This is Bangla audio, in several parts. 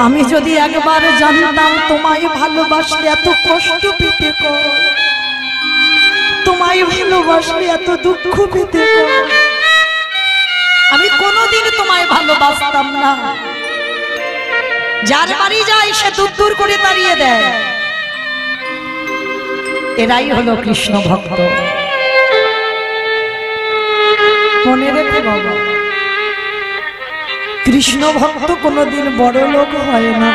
আমি যদি একবার জানতাম তোমায় ভালোবাসলে এত কষ্ট পেতে কর, তোমায় ভালোবাসলে এত দুঃখ পেতে কর, আমি কোনোদিন তোমায় ভালোবাসতাম না। যার বাড়ি যায় সে দূর দূর করে তাড়িয়ে দেয়। এরাই হলো কৃষ্ণ ভক্ত। মনে রেখে বাবা, কৃষ্ণ ভক্ত কোনোদিন বড় লোক হয় না।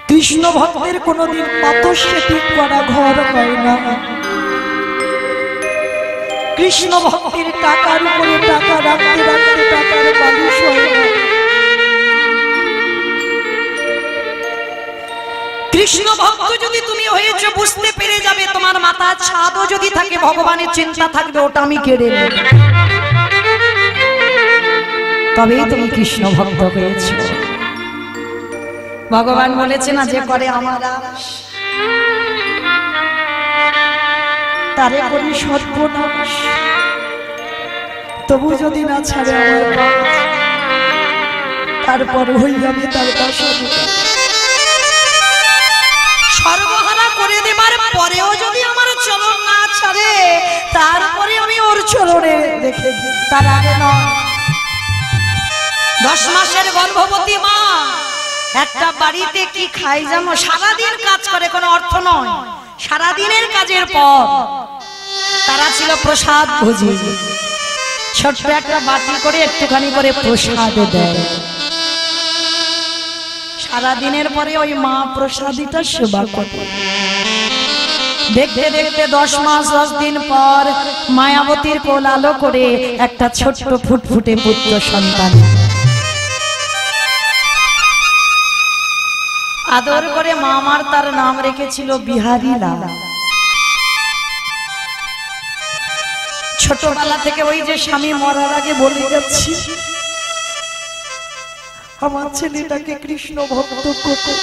কৃষ্ণ ভক্তের কোনোদিন পাথর সেটিক করা ঘর হয় না। কৃষ্ণ ভক্তের টাকার উপরে টাকা রাখতে রাখতে টাকার বালিশ হয় না। কৃষ্ণ ভক্ত যদি তুমি হয়েছে বুঝতে পেরে যাবে, তোমার মাথার ছাদও যদি থাকে ভগবানের চিন্তা থাকবে ওটা আমি কেড়ে নেব, তবেই তুমি কৃষ্ণ ভক্ত হয়েছো। ভগবান বলেছে না, যে করে আমার আশ তারে করি সর্বনাশ, তবু যদি না ছাড়ে আমার পথ, তারপর হই আমি তার দাসী। সর্বহারা করে দেবার পরেও যদি আমার চরণ না ছাড়ে, তারপরে আমি ওর চরণে দেখে, তার আগে নয়। 10 মাসের গর্ভবতী মা একটা বাড়িতে কি খায় জানো? সারাদিন কাজ করে, কোনো অর্থ নয়। সারাদিনের কাজের পর তারা ছিল প্রসাদ ভোজি। ছোট্ট একটা বাটি করে একটুখানি করে প্রসাদ দেয়। সারাদিনের পরে ওই মা প্রসাদিটা সেবা করে। দেখতে দেখতে 10 মাস 10 দিন পর মায়াবতীর কোল আলো করে একটা ছোট্ট ফুটফুটে পুত্র সন্তান। আদর করে মা আমার তার নাম রেখেছিল বিহারী লাল। ছোটবেলা থেকে ওই যে স্বামী মরার আগে বলে যাচ্ছি, আমার ছেলেটাকে কৃষ্ণ ভক্ত করো।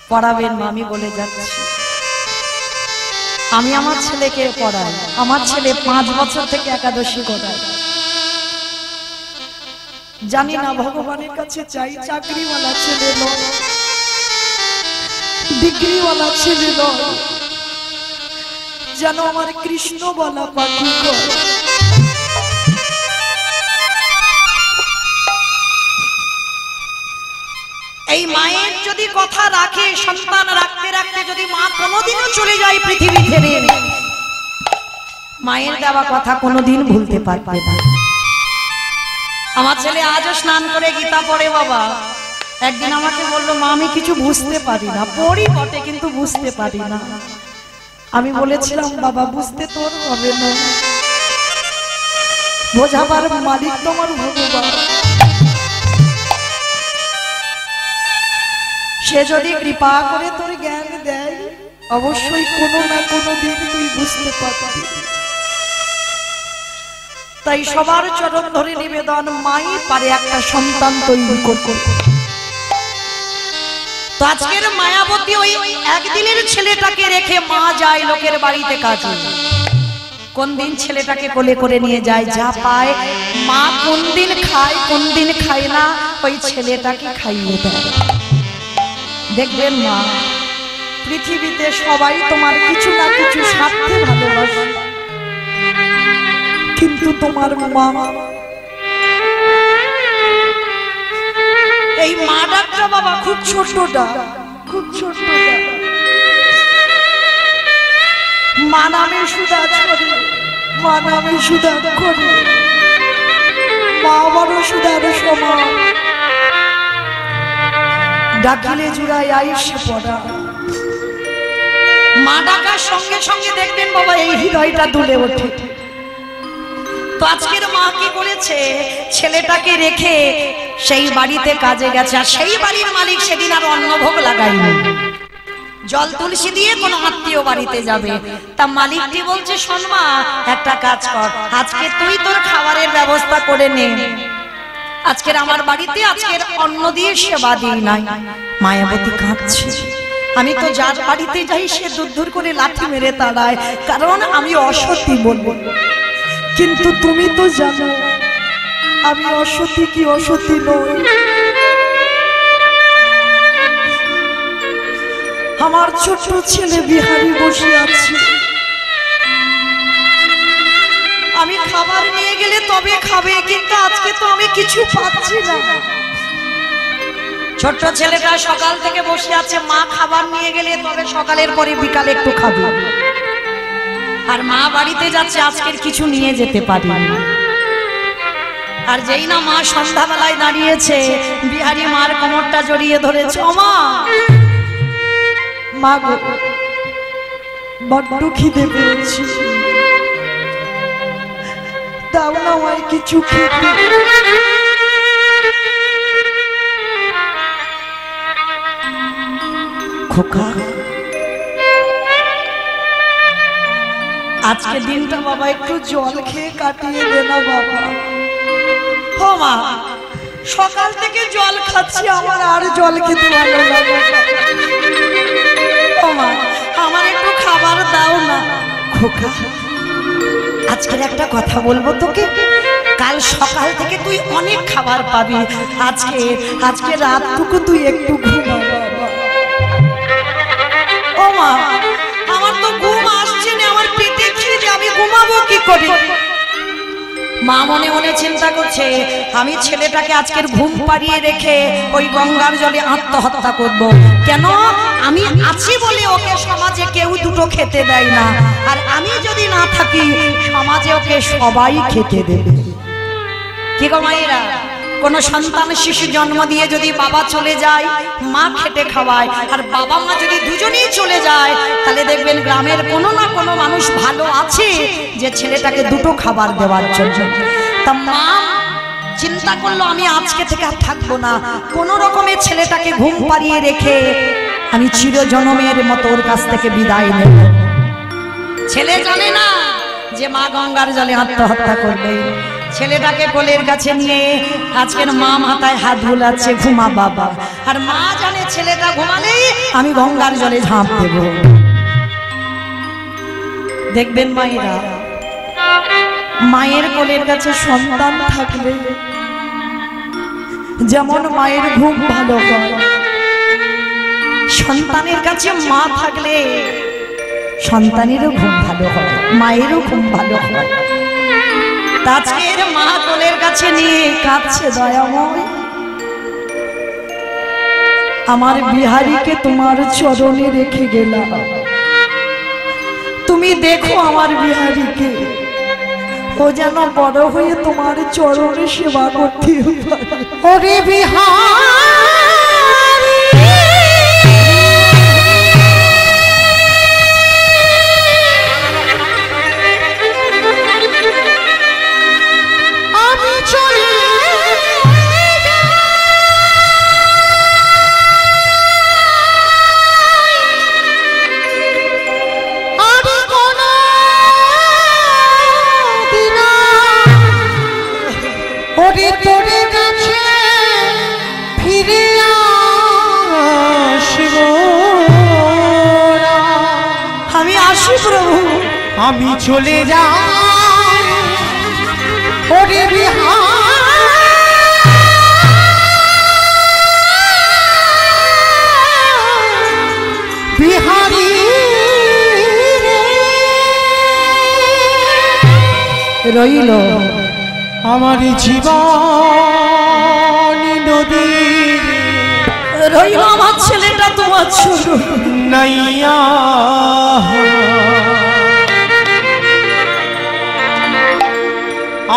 পড়াবেন মা, আমি বলে যাচ্ছি, আমি আমার ছেলেকে পড়াই। আমার ছেলে 5 বছর থেকে একাদশী করায়। জানি না ভগবানের কাছে চাই চাকরিওয়ালা ছেলে নয়, ডিগ্রিওয়ালা ছেলে নয়, যেন আমার কৃষ্ণ বলা পাখি করে। এই মায়ের যদি কথা রাখে, সন্তান রাখতে রাখতে যদি মা কোনোদিনও চলে যায় পৃথিবী ছেড়ে, মায়ের দেওয়া কথা কোনোদিন ভুলতে পারবে না। আমার ছেলে আজও স্নান করে গীতা পড়ে বাবা। একদিন আমাকে বললো, মা আমি কিছু বুঝতে পারি না, পড়ি বটে কিন্তু বুঝতে পারি না। আমি বলেছিলাম, বাবা বুঝতে তোর হবে না, বোঝাবার মালিক তোমার ভগবান। সে যদি কৃপা করে তোর জ্ঞান দেয়, অবশ্যই কোনো না কোনো দিন তুই বুঝতে পারবি। তাই সবার চরণ ধরে নিবেদন, মাই পারে একটা সন্তান তৈরি করতে। তো আজকের মায়াবতী ওই একদিনের ছেলেটাকে রেখে মা যায় লোকের বাড়িতে কাজে। কোন দিন ছেলেটাকে কোলে করে নিয়ে যায়, যা পায় মা কোন দিন খায় কোন দিন খায় না, ওই ছেলেটাকে খাইয়ে দেয়। দেখবেন মা, পৃথিবীতে সবাই তোমার কিছু না কিছু স্বার্থে ভালোবাসে, কিন্তু তোমার মা, এই মা ডাকটা বাবা খুব ছোটটা, খুব ছোটটা। মা নামে সুধা ছড়ে, মা নামে সুধা করে, মা বড় সুধার সমান। ডাকিলে জুড়াই আইসে পড়া। মা ডাকার সঙ্গে সঙ্গে দেখবেন বাবা এই হৃদয়টা দুলে ওঠে। তো আজকের মা কি করেছে, ছেলেটাকে রেখে সেই বাড়িতে কাজে গেছে। আর সেই বাড়ির মালিক সেদিন আর অন্নভোগ লাগায়নি, জল তুলসী দিয়ে কোনো আত্মীয় বাড়িতে যাবে। তা মালিকটি বলছে, শোন মা, একটা কাজ কর, আজকে তুই তোর খাবারের ব্যবস্থা করে নে। আজকের আমার বাড়িতে আজকের অন্ন দিয়ে সেবা দিই নাই। মায়াবতী কাঁদছে, আমি তো যার বাড়িতে যাই সে দূর দূর করে লাঠি মেরে তাড়ায়, কারণ আমি অসতী বলবো। কিন্তু তুমি তো জানো আমি অসতী কি অসতী নই। আমার ছোট ছেলে বিহারি বসে আছে, আমি খাবার নিয়ে গেলে তবে খাবে, কিন্তু আজকে তো আমি কিছু পাচ্ছি না। ছোট্ট ছেলেটা সকাল থেকে বসে আছে, মা খাবার নিয়ে গেলে তবে সকালের পরে বিকালে একটু খাবে, আর মা বাড়িতে যাচ্ছে আজকের কিছু নিয়ে যেতে পারি। আর যেই না মা সন্ধ্যাবেলায় দাঁড়িয়েছে, বিহারি মার কোমরটা জড়িয়ে ধরেছে। মা, মা গো, বড্ড খিদে পেয়েছি, দাও না আমায় কিছু খেতে। খোকা, আজকে দিনটা বাবা একটু জল খেয়ে কাটিয়ে দে না বাবা। ও মা, সকাল থেকে জল খাচ্ছি, আমার আর জল খেতে ভালো লাগে। ও মা, আমার একটু খাবার দাও না। খোকা, আজকের একটা কথা বলবো তোকে, কাল সকাল থেকে তুই অনেক খাবার পাবি, আজকে রাতটুকু তুই একটু ঘুমা বাবা। ও মা, আমার তো ঘুম আসছে না, আমার পেটে খিদে, আমি ঘুমাবো কি করে? মা মনে মনে চিন্তা করছে, আমি ছেলেটাকে আজকের ঘুম পাড়িয়ে রেখে ওই গঙ্গার জলে আত্মহত্যা করব। কেন? আমি আছি বলে ওকে সমাজে কেউ দুটো খেতে দেয় না, আর আমি যদি না থাকি সমাজে ওকে সবাই খেতে দেবে। কি গো মায়েরা, কোন সন্তান শিশু জন্ম দিয়ে যদি বাবা চলে যায়, মা খেটে খাওয়ায়, আর বাবা মা যদি দুজনেই চলে যায়, তাহলে দেখবেন গ্রামের কোনো না কোনো মানুষ ভালো আছে যে ছেলেটাকে দুটো খাবার দেওয়ার জন্য। তা মা চিন্তা করলো, আমি আজকে থেকে আর থাকবো না, কোন রকমে ছেলেটাকে ঘুম পাড়িয়ে রেখে আমি চিরজনমের মতো ওর কাছ থেকে বিদায় নেব। ছেলে জানে না যে মা গঙ্গার জলে আত্মহত্যা করবে। ছেলেটাকে কোলের কাছে নিয়ে আজকের মা মাথায় হাত বুলাচ্ছে, ঘুমা বাবা। আর মা জানে ছেলেটা ঘুমালেই আমি গঙ্গার জলে ঝাঁপ দেব। দেখবেন মায়েরা, মায়ের কোলের কাছে সন্তান থাকলে যেমন মায়ের ঘুম ভালো হয়, সন্তানের কাছে মা থাকলে সন্তানেরও ঘুম ভালো হয়, মায়েরও ঘুম ভালো হয়। আজকের মা কোলের কাছে নিয়ে কাঁদছে, দয়াময় আমার বিহারীকে তোমার চরণে রেখে গেলাম, তুমি দেখো আমার বিহারীকে, ও যেন বড় হয়ে তোমার চরণে সেবা করতে পারে। ওরে বিহারী, আমি চলে যাই, ওরে বিহারী রইল আমার জীবন নদী, রইল আমার ছেলেটা তোমার ছোট নাইয়া।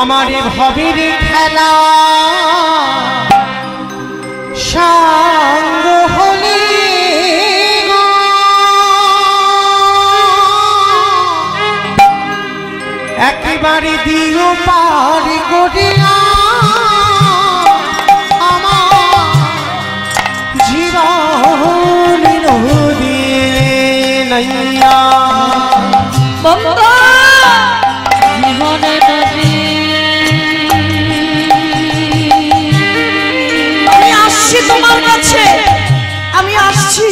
আমার ভবের খেলা সাঙ্গ হলে একেবারে দিও পারি করিয়া আমার জীবন নদী নাইয়া। জীবনে নদী তোমার কাছে আমি আসছি,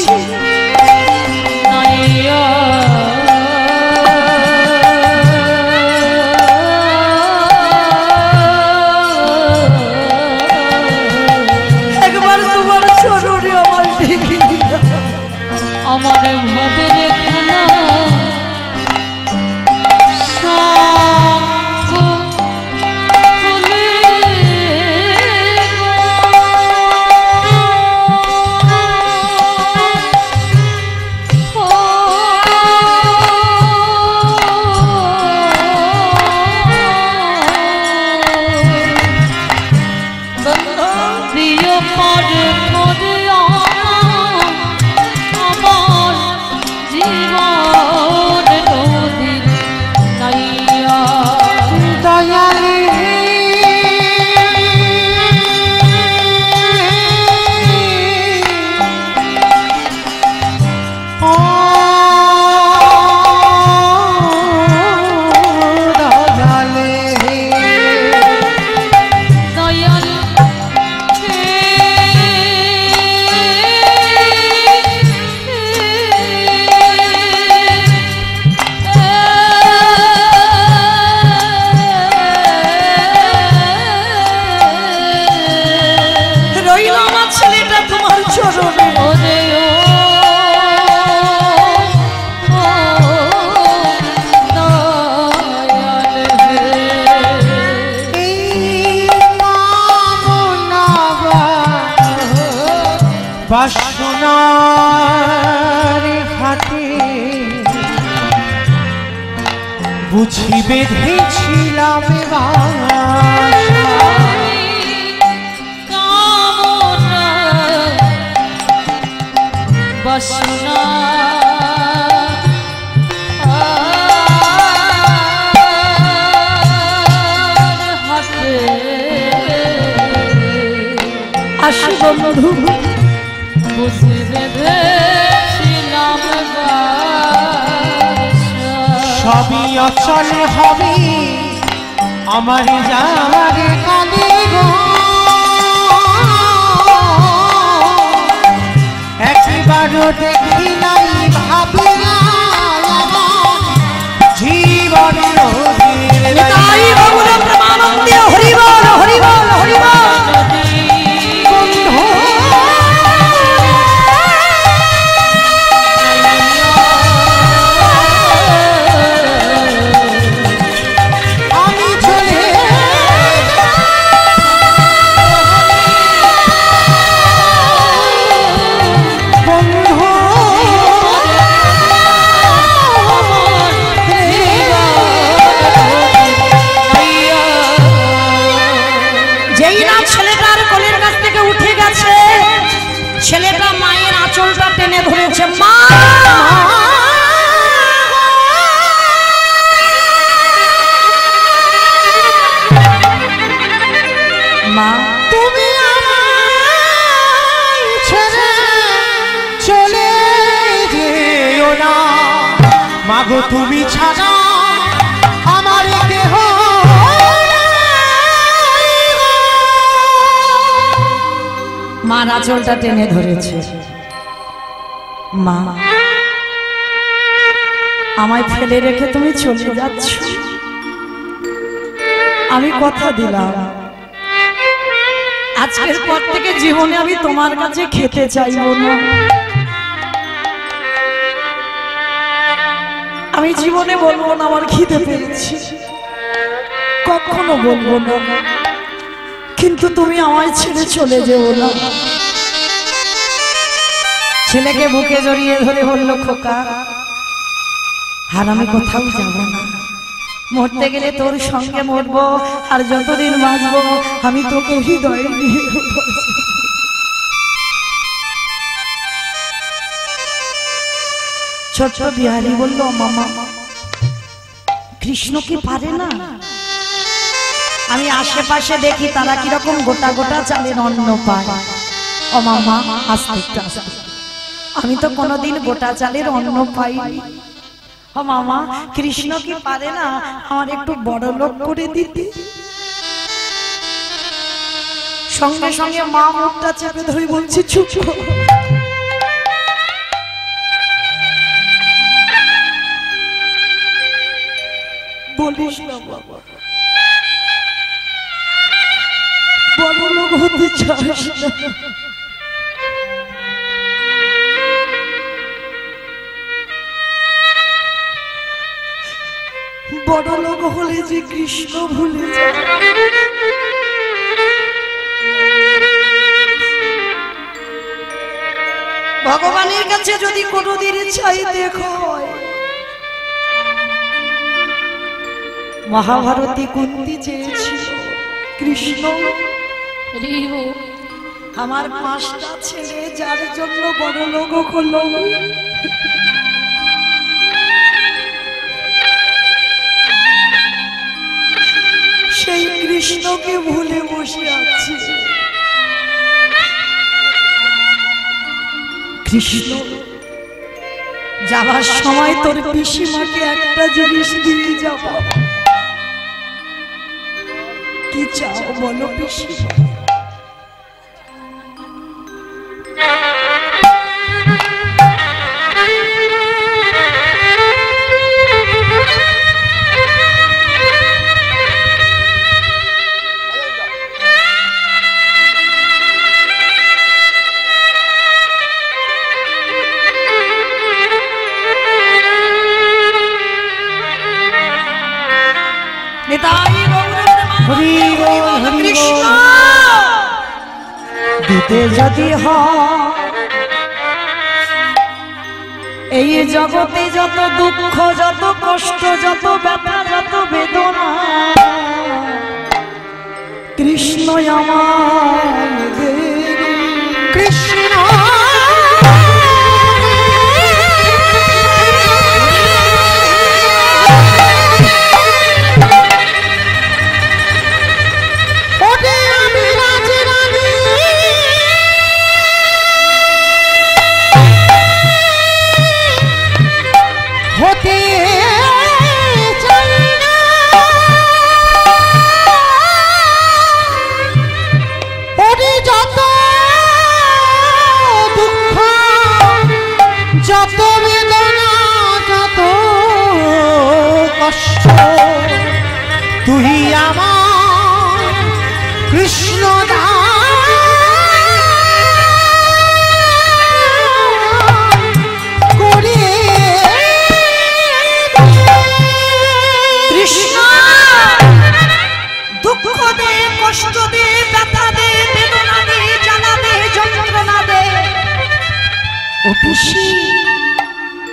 বাসনার হাতে বুঝি বেঁধেছিলাম বাসনা আসি বন্ধু বুঝে বেঁধেছিলাম সবই অচল হবে আমার যাওয়ার কালে গো একবারও দেখি নাই ভাবি জীবন তাই বগুড়া প্রেমানন্দে হরি বল হরি বল হরি বল ছেলেটা মায়ের আঁচলটা টেনে ধরেছে মা মা তুমি আমায় ছেড়ে চলে যেও না মাগো তুমি ছাড়া আমার দেহ মার আঁচলটা টেনে ধরেছে মা আমায় ফেলে রেখে তুমি চলে যাচ্ছ আমি কথা দিলাম আজকের পর থেকে জীবনে আমি তোমার কাছে খেতে চাইবো না আমি জীবনে বলবো না আমার খিদে পেয়েছি কখনো বলবো না কিন্তু তুমি আমায় ছেড়ে চলে যেও না ছেলেকে বুকে জড়িয়ে ধরে বলল খোকা আর আমি কোথাও যাব না মরতে গেলে তোর সঙ্গে মরবো আর যতদিন বাঁচবো আমি তোকে হৃদয়ে নিয়ে ছোট্ট বিহারী বলল মামা কৃষ্ণ কি পারে না আমি আশেপাশে দেখি তারা কিরকম গোটা গোটা চালের অন্ন পায় ও মামা আস্তে আস্তে আমি তো কোনোদিন গোটা চালের অন্ন পাইনি ও মামা কৃষ্ণ কি পারে না আমার একটু বড় লোক করে দিতে সঙ্গে সঙ্গে মা মুখটা চেপে ধরে বলছি চুপ করো বলিস না বাবা বড় লোক হতে চাস না বড় লোক হলে যে কৃষ্ণ ভুলে যায় ভগবানের কাছে যদি কোনোদিন চাইতে হয় মহাভারতী কুন্তি চেয়েছিল কৃষ্ণ আমার 5টা ছেলে যার জন্য বড় লোক হলো সেই কৃষ্ণকে ভুলে বসে আছি কৃষ্ণ যাবার সময় তোর পিসিমাকে একটা জিনিস দিয়ে যাব কি চাও বলো পিসিমা দিতে যদি হয় এই জগতে যত দুঃখ, যত কষ্ট, যত ব্যথা, যত বেদনা, কৃষ্ণ আমার কৃষ্ণ তুই আমার কৃষ্ণ কৃষ্ণ দুঃখ দে, কষ্ট দে, ব্যথা দে, বেদনা দে, জ্বালা দে, যন্ত্রণা দে। ও পিসি,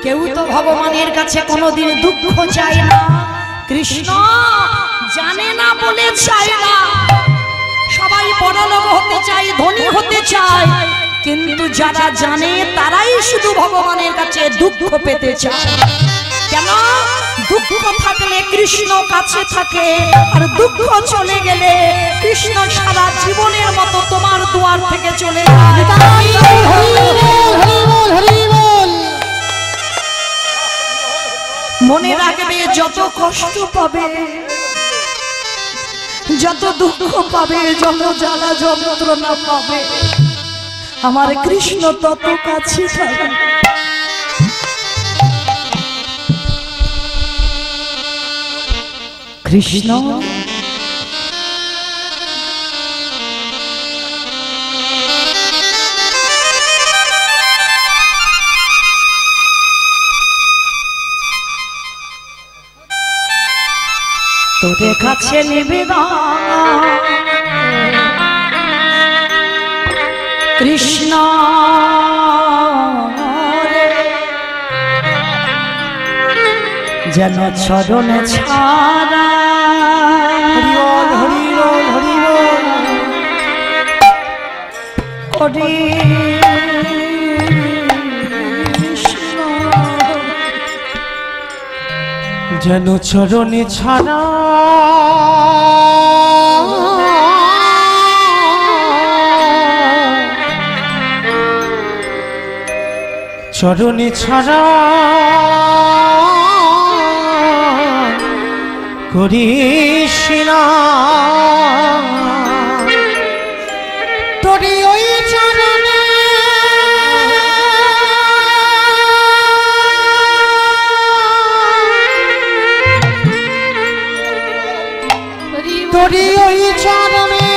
কেউ তো ভগবানের কাছে কোনোদিন দুঃখ চায় না। কৃষ্ণ জানে না বলে চায় না। সবাই বড়লোক হতে চায়, ধনী হতে চায়, কিন্তু যারা জানে তারাই শুধু ভগবানের কাছে দুঃখ পেতে চায়। কেন? দুঃখ থাকলে কৃষ্ণ কাছে থাকে, আর দুঃখ চলে গেলে কৃষ্ণ সারা জীবনের মতো তোমার দুয়ার থেকে চলে যায়। মনে রাখবে, যত কষ্ট পাবে, যত দুঃখ পাবে, যত জ্বালা যন্ত্রণা পাবে, আমার কৃষ্ণ তত কাছে থাকে। কৃষ্ণ তোদের কাছে নিবেদন, কৃষ্ণ যেন চরণে ছাড়া। হরিবল হরিবল হরিবল হরি কৃষ্ণ যেন চরণে ছাড়া। চরণে ছাড়া করিস না, তোরি ওই চরণে তোরি ওই চরণে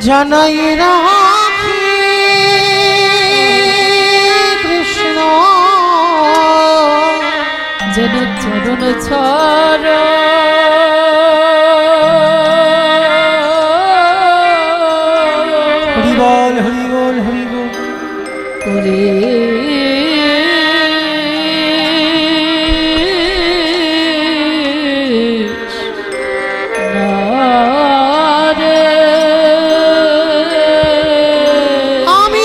জানাই রাখি কৃষ্ণ যেন চরণ ছর হরিবল হরিবল হরিবল করে আমি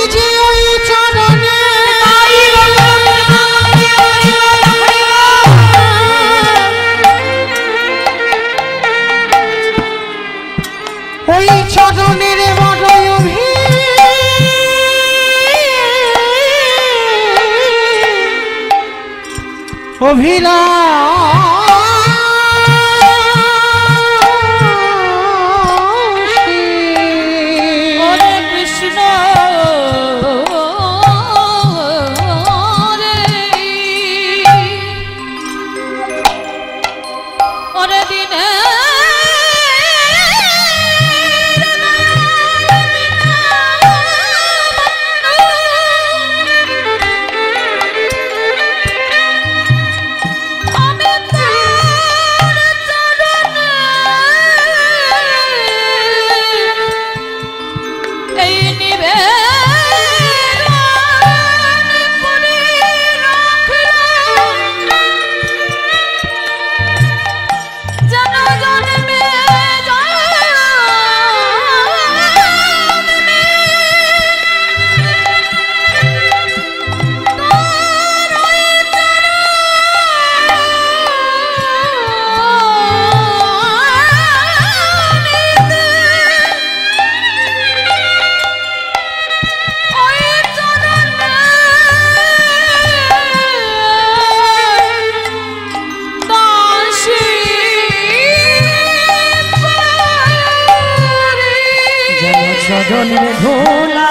চরণের ধুলা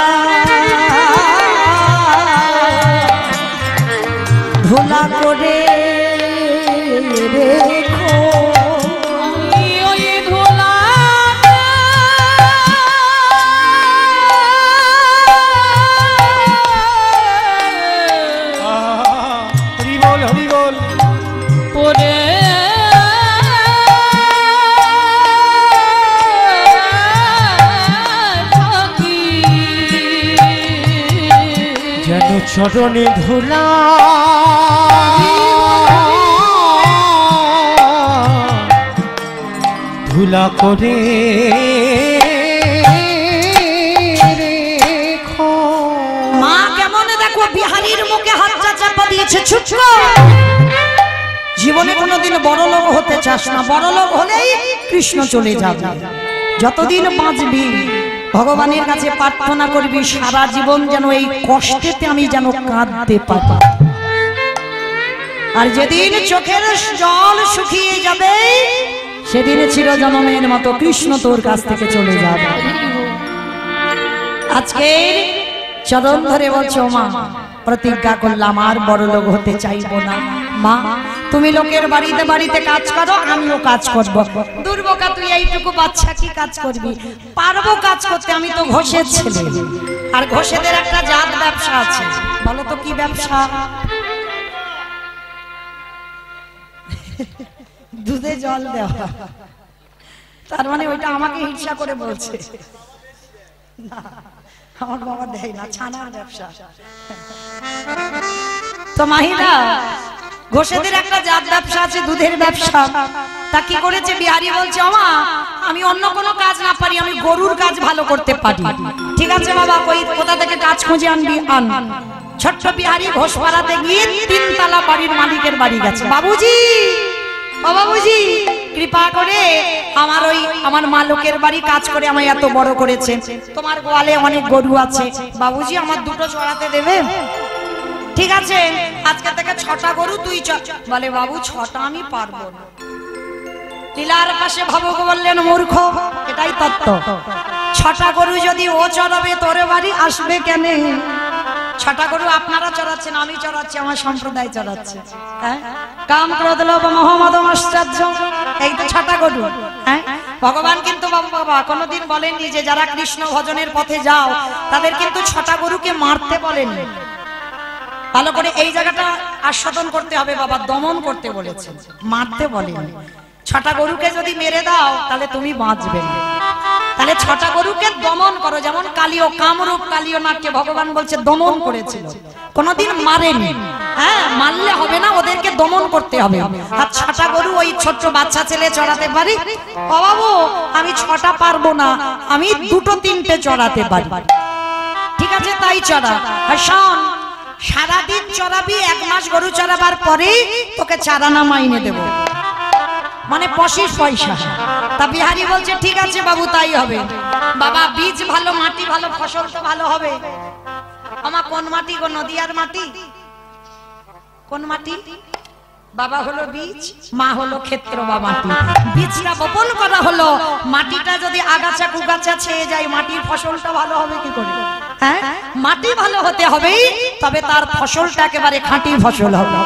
ধুলা করে রেখো ওই ধুলা হরি বল হরি বল পরে যেন চরণে ধুলা ধুলা করে রেখো। মা কেমন দেখো বিহারীর মুখে হাতটা চাপা দিয়েছে চুপ জীবনে কোনোদিন বড় লোক হতে চাস না বড় লোক হলেই কৃষ্ণ চলে যাবে যতদিন বাঁচবি ভগবানের কাছে প্রার্থনা করবি সারা জীবন যেন এই কষ্টেতে আমি যেন কাঁদতে পারি আর যেদিন চোখের জল শুকিয়ে যাবে সেদিন চিরজন্মের মতো কৃষ্ণ তোর কাছ থেকে চলে যাবে আজকে চরণ ধরে বলছো মা প্রতিজ্ঞা করলাম আর বড় লোক হতে চাইবো না মা তুমি লোকের বাড়িতে বাড়িতে কাজ করো আমিও কাজ করব দুর্বোকা তুই এইটুকু বাচ্চা কি কাজ করবি পারবো কাজ করতে আমি তো ঘোষের ছেলে আর ঘোষেদের একটা জাত ব্যবসা আছে বলো তো কি ব্যবসা দুধে জল দেওয়া তার মানে ওইটা আমাকে হিংসা করে বলছে না আমার বাবা দেয় না ছানার ব্যবসা তো মাহিরা ঘোষেদের একটা জাত ব্যবসা আছে দুধের ব্যবসা তা কি করেছে বিহারী বলছে আমা আমি অন্য কোনো কাজ না পারি আমি গরুর কাজ ভালো করতে পারি ঠিক আছে বাবা কোথা থেকে কাজ খুঁজে আনবি আন ছোট্ট বিহারী ঘোষপাড়াতে গিয়ে 3 তলা বাড়ির মালিকের বাড়ি গেছে বাবুজি ও বাবুজি কৃপা করে আমার মা লোকের বাড়ি কাজ করে আমায় এত বড় করেছে তোমার গোয়ালে অনেক গরু আছে বাবুজি আমার দুটো চড়াতে দেবে ঠিক আছে আজকে থেকে 6টা গরু তুই বলে বাবু 6টা আমি পারবো না টিলার পাশে ভাবুক বললেন মূর্খ এটাই তত্ত্ব 6টা গরু যদি ও চড়াবে তোর বাড়ি আসবে কেন 6টা গরু আপনারা চড়াচ্ছেন আমি চড়াচ্ছি আমার সম্প্রদায় চড়াচ্ছে হ্যাঁ কাম ক্রোধ লোভ মোহ মদ আশ্চর্য এই তো 6টা গরু হ্যাঁ ভগবান কিন্তু বাবা কোনোদিন বলেননি যে যারা কৃষ্ণ ভজনের পথে যাও তাদের কিন্তু 6টা গরুকে মারতে বলেননি ভালো করে এই জায়গাটা আস্বাদন করতে হবে বাবা দমন করতে বলেছেন মারতে বলেননি 6টা গরুকে যদি মেরে দাও তাহলে তুমি বাঁচবে না তাহলে 6টা গরুকে দমন করো যেমন কালিও কামরূপ কালিও নাটকে ভগবান বলছে দমন করেছিল কোনোদিন মারেনি হ্যাঁ মারলে হবে না ওদেরকে দমন করতে হবে আর 6টা গরু ওই ছোট্ট বাচ্চা ছেলে চড়াতে পারি ও বাবু আমি 6টা পারবো না আমি 2টো 3টে চড়াতে পারি ঠিক আছে তাই চড়া আর শোন সারাদিন চড়াবি 1 মাস গরু চড়াবার পরে তোকে 4 আনা মাইনে দেব মানে 25 পয়সা তা বিহারী বলছে ঠিক আছে বাবু তাই হবে বাবা বীজ ভালো মাটি ভালো ফসল তো ভালো হবে আমার কোন মাটি গো নদিয়ার মাটি কোন মাটি বাবা হলো বীজ মা হলো ক্ষেত্র বা মাটি বীজটা বপন করা হলো মাটিটা যদি আগাছা কুগাছা ছেয়ে যায় মাটির ফসলটা ভালো হবে কি করে হ্যাঁ মাটি ভালো হতে হবে তবে তার ফসলটা একেবারে খাঁটি ফসল হবে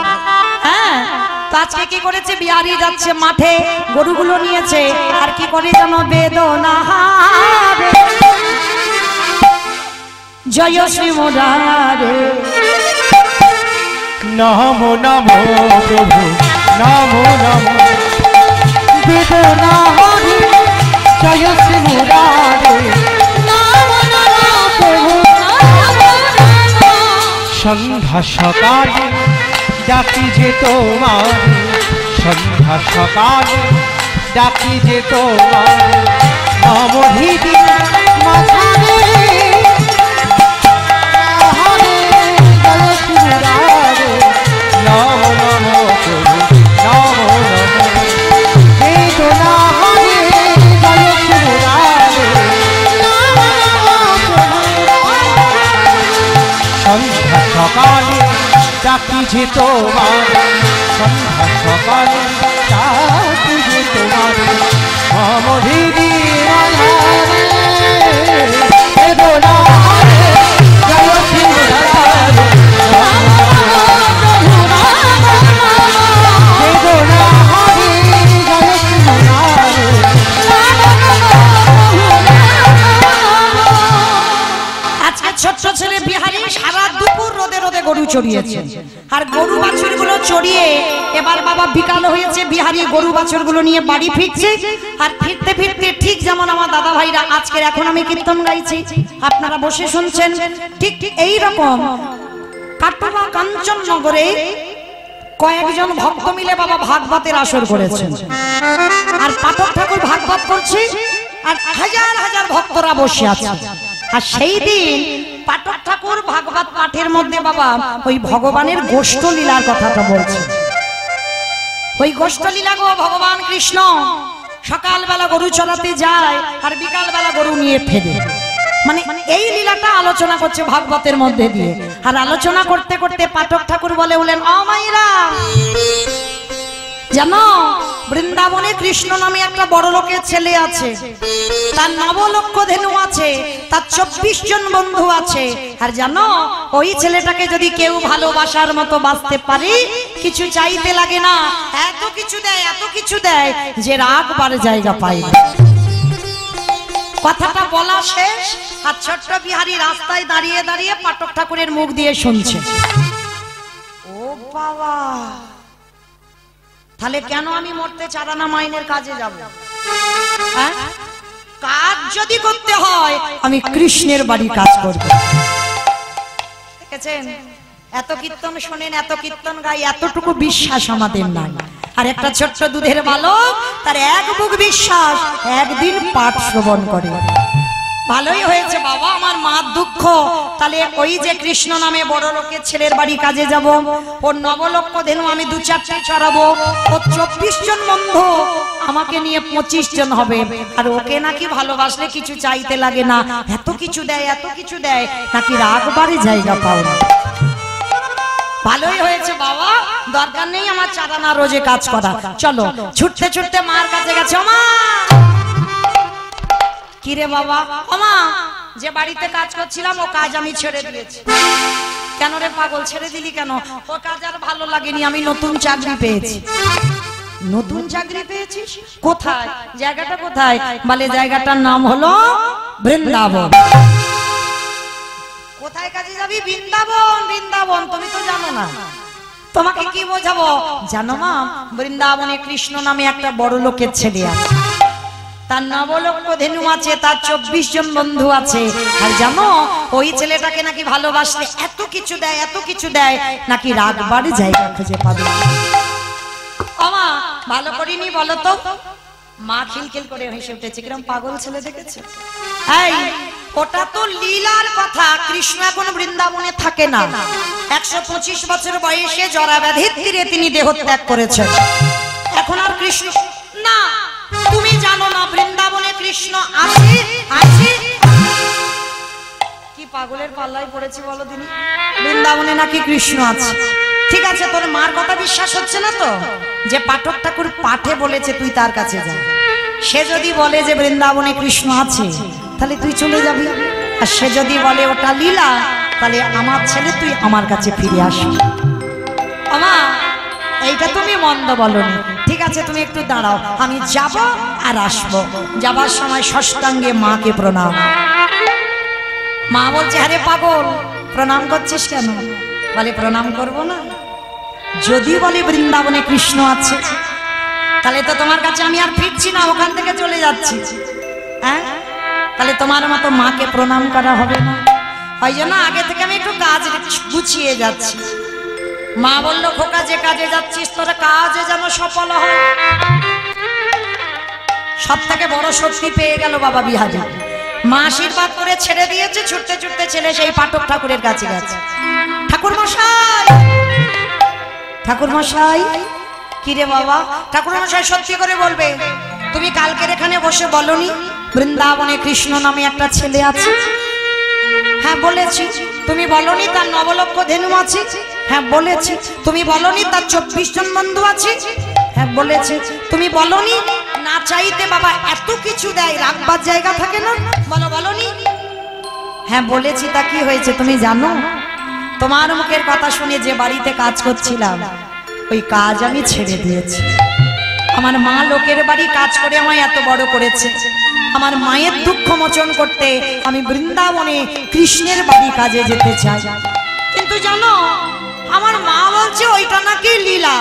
হ্যাঁ তো আজকে কি করেছে বিহারী যাচ্ছে মাঠে গরুগুলো নিয়েছে আর কি করে জানো বেদনা হারে জয় শ্রী মুরারে নমো নমো প্রভু নমো নমো বেদনা হরি জয় শ্রী মুরারে নমো নমো প্রভু সন্ধ্যা সকালে ডাকি যে তোমার সন্ধ্যা সকালে ডাকি যে তোমার নমহিদি মাথারে হরে জয় শ্রী মুরারে নমো নমো প্রভু নমো নমো বেদনা হরে জয় শ্রী মুরারে নমো নমো সন্ধ্যা সকালে ডাকি যে তোমার সন্ধ্যা সকালে ডাকি যে তোমার মম হৃদি চড়িয়েছেন। আর গরু বাছুরগুলো চড়িয়ে এবার বাবা বিকাল হয়েছে, বিহারি গরু বাছুরগুলো নিয়ে বাড়ি ফিরছে। আর ফিরতে ফিরতে ঠিক যেমন আমার দাদা ভাইরা আজকের এখন আমি কীর্তন গাইছি, আপনারা বসে শুনছেন, ঠিক এই রকম কাটোয়া কাঞ্চননগরে কয়েকজন ভক্ত মিলে বাবা ভাগবতের আসর করেছেন। আর পাঠক ঠাকুর ভাগবত করছে আর হাজার হাজার ভক্তরা বসে আছে। আর সেই দিন পাঠক ঠাকুর ভাগবত পাঠের মধ্যে বাবা ওই ভগবানের গোষ্ঠ লীলার কথাটা বলছে। ওই গোষ্ঠ লীলা গো, ভগবান কৃষ্ণ সকালবেলা গরু চড়াতে যায় আর বিকালবেলা গরু নিয়ে ফেরে, মানে এই লীলাটা আলোচনা করছে ভাগবতের মধ্যে দিয়ে। আর আলোচনা করতে করতে পাঠক ঠাকুর বলে বলেন, ও মাইরা জানো বৃন্দাবনে কৃষ্ণ নামে একটা বড় লোকের ছেলে আছে, তার 9 লক্ষ ধেনু আছে, তার 24 জন বন্ধু আছে। আর জানো ওই ছেলেটাকে যদি কেউ ভালোবাসার মতো বাঁচতে পারে, কিছু চাইতে লাগে না, এত কিছু দেয় এত কিছু দেয় যে রাখবার জায়গা পায় না। কথাটা বলা শেষ আর ছোট্ট বিহারী রাস্তায় দাঁড়িয়ে দাঁড়িয়ে পাঠক ঠাকুরের মুখ দিয়ে শুনছে। ও বাবা, তাহলে কেন আমি মরতে চারানা মাইনের কাজে যাব? কাজ যদি করতে হয় আমি কৃষ্ণের বাড়ি কাজ করব। দেখেছেন, এত কীর্তন শোনেন, এত কীর্তন গাই, এতটুকু বিশ্বাস আমাদের নাই। আর একটা ছোট্ট দুধের বালক, তার এক বুক বিশ্বাস, একদিন পাঠ শ্রবণ করে। ভালোই হয়েছে বাবা, আমার মা দুঃখ, তাহলে ওই যে কৃষ্ণ নামে বড় লোকের ছেলের বাড়ি কাজে যাব, ওর 9 লক্ষ ধেনু আমি 2-4টা চড়াবো, ওর 24 জন বন্ধু, আমাকে নিয়ে 25 জন হবে। আর ওকে নাকি ভালোবাসলে কিছু চাইতে লাগে না, এত কিছু দেয় এত কিছু দেয়, নাকি রাখবারে জায়গা পাও না। ভালোই হয়েছে বাবা, দরকার নেই আমার চারানা রোজে কাজ করা। চলো, ছুটতে ছুটতে মার কাছে গেছে। মা, কিরে বাবা? ওমা, যে বাড়িতে কাজ করছিলাম ও কাজ আমি ছেড়ে দিয়েছি। কেন রে পাগল, ছেড়ে দিলি কেন? ও কাজ আর ভালো লাগেনি, আমি নতুন চাকরি পেয়েছি। নতুন চাকরি পেয়েছিস? কোথায়? জায়গাটা কোথায়? বলে জায়গাটার নাম হলো বৃন্দাবন। কোথায় কাজে যাবি? বৃন্দাবন। বৃন্দাবন তুমি তো জানো না, তোমাকে কি বোঝাবো? জানো মা, বৃন্দাবনে কৃষ্ণ নামে একটা বড় লোকের ছেলে আছে, তার 9 লক্ষ ধেনু আছে, তার 24 জন বন্ধু আছে। আর জানো ওই ছেলেটাকে নাকি ভালোবাসলে এত কিছু দেয় এত কিছু দেয়, নাকি রাখবার জায়গা খুঁজে পাবে। ওমা, ভালো করিনি বলো তো? মা খিলখিল করে হেসে উঠেছে, কিরম পাগল ছেলে দেখেছে। এই, ওটা তো লীলার কথা, কৃষ্ণ এখন বৃন্দাবনে থাকে না। 125 বছর বয়সে জরা ব্যাধির তীরে তিনি দেহত্যাগ করেছেন। এখন আর কৃষ্ণ না, তুমি জানো না বৃন্দাবনে কৃষ্ণ আছে? আছে। কি পাগলের পাল্লায় পড়েছি বলো দিনি, বৃন্দাবনে নাকি কৃষ্ণ আছে। ঠিক আছে, তোর মার কথা বিশ্বাস হচ্ছে না তো? যে পাঠক ঠাকুর পাঠে বলেছে তুই তার কাছে যা, সে যদি বলে যে বৃন্দাবনে কৃষ্ণ আছে, তাহলে তুই চলে যাবি। আর সে যদি বলে ওটা লীলা, তাহলে আমার ছেলে তুই আমার কাছে ফিরে আসবি। আমা, এইটা তুমি মন্দ বলনি। ঠিক আছে, তুমি একটু দাঁড়াও, আমি যাব আর আসবো। যাবার সময় ষষ্ঠাঙ্গে মাকে প্রণাম। মা বলছে, আরে পাগল, প্রণাম করছিস কেন? বলে প্রণাম করব না, যদি বলে বৃন্দাবনে কৃষ্ণ আছে, তাহলে তো তোমার কাছে আমি আর ফিরছি না, ওখান থেকে চলে যাচ্ছি। হ্যাঁ, তাহলে তোমার মতো মাকে প্রণাম করা হবে না। ওই জন্য আগে থেকে আমি একটু কাজ গুছিয়ে যাচ্ছি। মা বললো, খোকা যে কাজে যাচ্ছিস তোর কাজে যেন সফল হয়। সব থেকে বড় শক্তি পেয়ে গেল বাবা বিহারী। মা আশীর্বাদ করে ছেড়ে দিয়েছে, ছুটতে ছুটতে ছেলে সেই পাঠক ঠাকুরের কাছে গেছে। ঠাকুর মশাই, ঠাকুর মশাই। কিরে বাবা? ঠাকুর মশাই সত্যি করে বলবে, তুমি কালকের এখানে বসে বলনি বৃন্দাবনে কৃষ্ণ নামে একটা ছেলে আছে? হ্যাঁ বলেছি। তুমি বলনি তার 9 লক্ষ ধেনু আছে? হ্যাঁ বলেছি। তুমি বলনি তার 24 জন বন্ধু আছে? হ্যাঁ বলেছি। তুমি বলনি না চাইতে বাবা এত কিছু দেয়, রাখবার জায়গা থাকে না? বলনি? হ্যাঁ বলেছি। তা কি হয়েছে তুমি জানো? তোমার মুখের কথা শুনে যে বাড়িতে কাজ করছিলাম, ওই কাজ আমি ছেড়ে দিয়েছি। আমার মা লোকের বাড়ি কাজ করে আমায় এত বড় করেছে, আমার মায়ের দুঃখ মোচন করতে আমি বৃন্দাবনে কৃষ্ণের বাড়ি কাজে যেতে চাই। কিন্তু জানো আমার মা বলছে ওইটা নাকি লীলা,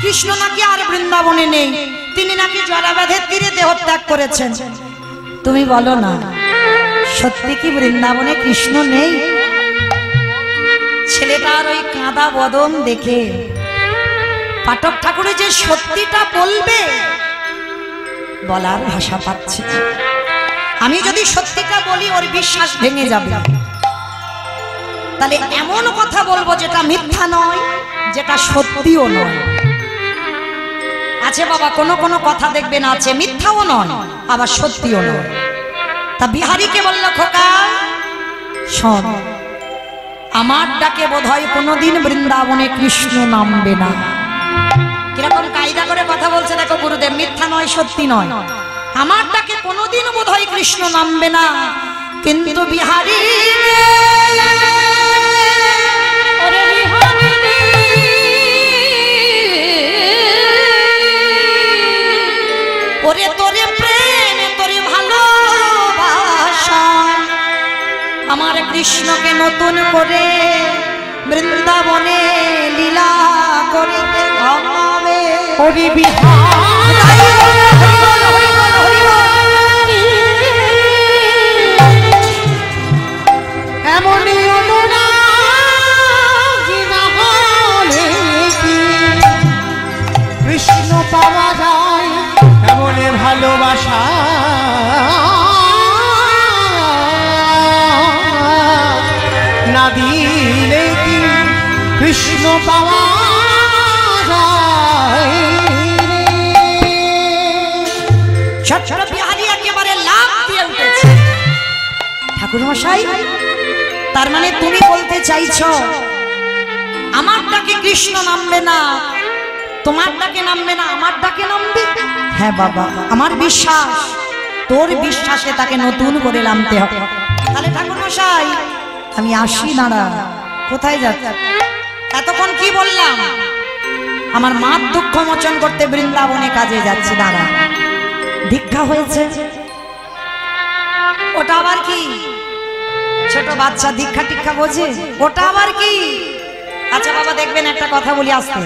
কৃষ্ণ নাকি আর বৃন্দাবনে নেই, তিনি নাকি জরাবাঁধের তীরে দেহত্যাগ করেছেন। তুমি বলো না, সত্যি কি বৃন্দাবনে কৃষ্ণ নেই? ছেলেটার ওই কাঁদা বদন দেখে পাঠক ঠাকুরের যে সত্যিটা বলবে বলার ভাষা পাচ্ছে। আমি যদি সত্যিটা বলি ওর বিশ্বাস ভেঙে যাবে, তাহলে এমন কথা বলবো যেটা মিথ্যা নয়, যেটা সত্যিও নয়। আছে বাবা, কোনো কোনো কথা দেখবেন আছে মিথ্যাও নয় আবার সত্যিও নয়। তা বিহারীকে বলল, খোকা শোন, আমার ডাকে বোধহয় কোনোদিন বৃন্দাবনে কৃষ্ণ নামবে না। কিরকম কায়দা করে কথা বলছে দেখো গুরুদেব, মিথ্যা নয় সত্যি নয়। আমার ডাকে কোনোদিন বোধহয় কৃষ্ণ নামবে না, কিন্তু বিহারী ওরে তোরে প্রেম তোরে ভালোবাসা আমার কৃষ্ণকে নতুন করে বৃন্দাবনে লীলা করিতে হবে। ওরে বিহারী এমনই অনুরাগী না হলে কি কৃষ্ণ পাওয়া যায়, এমনই ভালোবাসা না দিলে কি কৃষ্ণ পাওয়া যায়। ছোট বিহারী একেবারে লাফ দিয়ে উঠেছে। ঠাকুর মশাই, তার মানে তুমি বলতে চাইছো আমার ডাকে কৃষ্ণ নামবে না, তোমার ডাকে নামবে না, আমার ডাকে নামবে? হ্যাঁ বাবা, আমার বিশ্বাস, তোর বিশ্বাসে তাকে নতুন করে নামতে হবে। তাহলে ঠাকুর মশাই আমি আসি দাঁড়া। কোথায় যাচ্ছ? এতক্ষণ কি বললাম? আমার মার দুঃখ মোচন করতে বৃন্দাবনে কাজে যাচ্ছি দাঁড়া। দীক্ষা হয়েছে, ওটা আবার কি? ছোট বাচ্চা দীক্ষা টিক্ষা বোঝে, ওটা আবার কি? আচ্ছা বাবা দেখবেন একটা কথা বলি আসতে,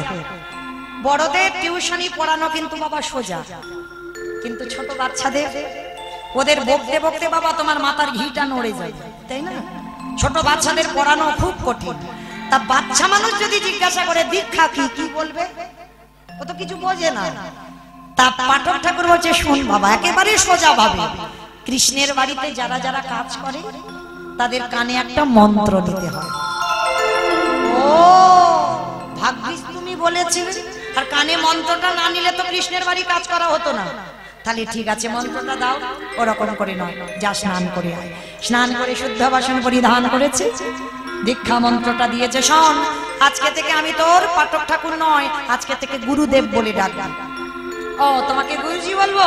বড়দের টিউশনি পড়ানো কিন্তু বাবা সোজা, কিন্তু ছোট বাচ্চাদের ওদের বকতে বকতে বাবা তোমার মাথার ঘিটা নড়ে যায়, তাই না? ছোট বাচ্চাদের পড়ানো খুব কঠিন। তা বাচ্চা মানুষ যদি জিজ্ঞাসা করে দীক্ষা কি, কি বলবে? ও তো কিছু বোঝে না। তা পাঠক ঠাকুর বলছে শোন বাবা, একেবারে সোজা ভাবে কৃষ্ণের বাড়িতে যারা যারা কাজ করে তাদের কানে একটা মন্ত্র দিতে হয়। ও ভাগ্যিস তুমি বলেছিলে, আর কানে মন্ত্রটা না নিলে তো কৃষ্ণের বাড়ি কাজ করা হতো না। তাহলে ঠিক আছে মন্ত্রটা দাও। ওরকম করে নয়, যা স্নান করে আয়। স্নান করে শুদ্ধ বাসন পরিধান করেছে, দীক্ষা মন্ত্রটা দিয়েছে। শোন, আজকে থেকে আমি তোর পাঠক ঠাকুর নয়, আজকে থেকে গুরুদেব বলে ডাকবি। ও তোমাকে গুরুজি বলবো?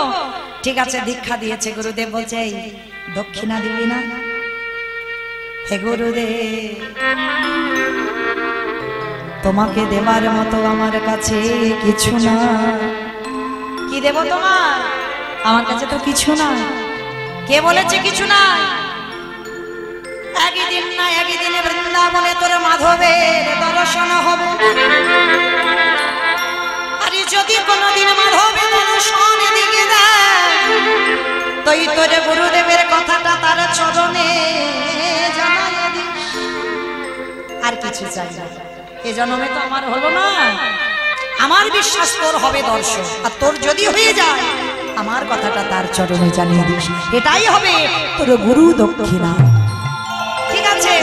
ঠিক আছে, দীক্ষা দিয়েছে। গুরুদেব বলছে এই দক্ষিণা দিবি না? হে গুরুদেব, তোমাকে দেবার মতো আমার কাছে কিছু না। কি দেব তোমার? আমার কাছে তো কিছু না। কে বলেছে কিছু না? একদিন না একদিনে বৃন্দাবনে তোর মাধবের দর্শন হবে। আরে যদি কোনদিন মাধবের দর্শন দিকে দেয়, তুই তোর গুরুদেবের কথাটা তার চরণে জানাই দিস। আর কিছু চাই না। এ জন্মে তো আমার হলো না, আমার বিশ্বাস তোর হবে দর্শন। আর তোর যদি হয়ে যায়, আমার কথাটা তার চরণে জানিয়ে দিস। এটাই হবে তোর গুরু দক্ষিণা। ঠিক আছে,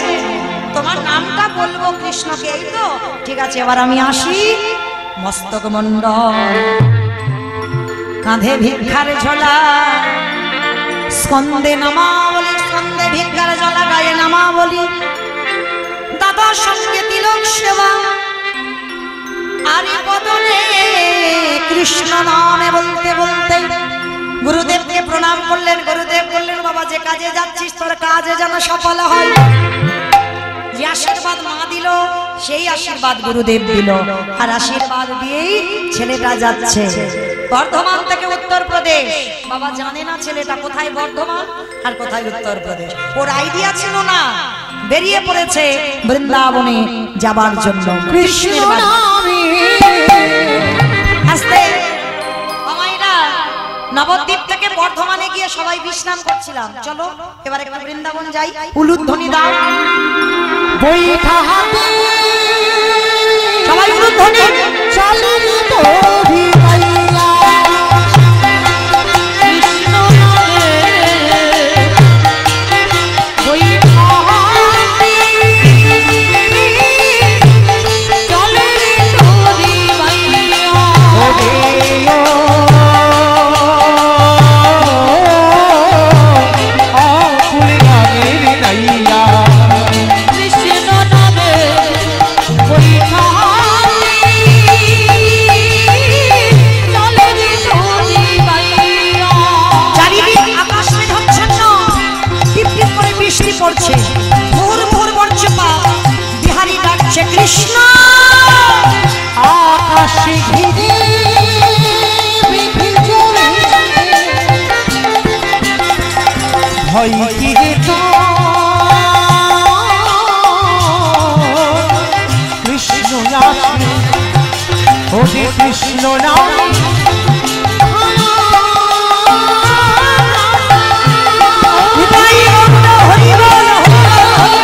তোমার নামটা বলবো কৃষ্ণকে, এই তো? ঠিক আছে, এবার আমি আসি। মস্তক মণ্ডল, কাঁধে ভিক্ষার ঝোলা, স্কন্দে নামাবলি, স্কন্দে ভিক্ষার ঝোলা, গায়ে নামাবলি, দাদার সঙ্গে তিলক সেবা, আর বদনে কৃষ্ণ নামে বলতে বলতে গুরুদেবকে প্রণাম করলেন। গুরুদেব বললেন বাবা, যে কাজে যাচ্ছিস তোর কাজে যেন সফল হয়। যে আশীর্বাদ মা দিল সেই আশীর্বাদ গুরুদেব দিল, আর আশীর্বাদ দিয়েই ছেলেটা যাচ্ছে বর্ধমান থেকে উত্তরপ্রদেশ। বাবা জানে না ছেলেটা কোথায় বর্ধমান আর কোথায় উত্তরপ্রদেশ, ওর আইডিয়া ছিল না। বেরিয়ে পড়েছে বৃন্দাবনে যাবার জন্য কৃষ্ণের বাড়ি। আস্তে আমাইরা নবদ্বীপ থেকে বর্ধমানে গিয়ে সবাই বিশ্রাম করছিলাম, চলো এবার একটু বৃন্দাবন যাই। উলুধ্বনি দাও বৈঠা হাতে সবাই, উলুধ্বনি। চলেন তোরি মাইয়া কৃষ্ণ নামে বৈঠা হাতে চলে তোরি মাইয়া। ফুল গানের নাইয়া কৃষ্ণ নামে বৈঠা চলে তোরি মাইয়া। চারিদিক আকাশ মেঘাচ্ছন্ন, টিপ টিপ করে বৃষ্টি পড়ছে, ভোর ভোর বর্ষপাত। বিহারী ডাকছে কৃষ্ণ, আকাশে ঘিরে বিধি জলে ভয় কি তো কৃষ্ণ আসে ওরে কৃষ্ণ নাম হরি বল, হরি বল, হরি বল। হরে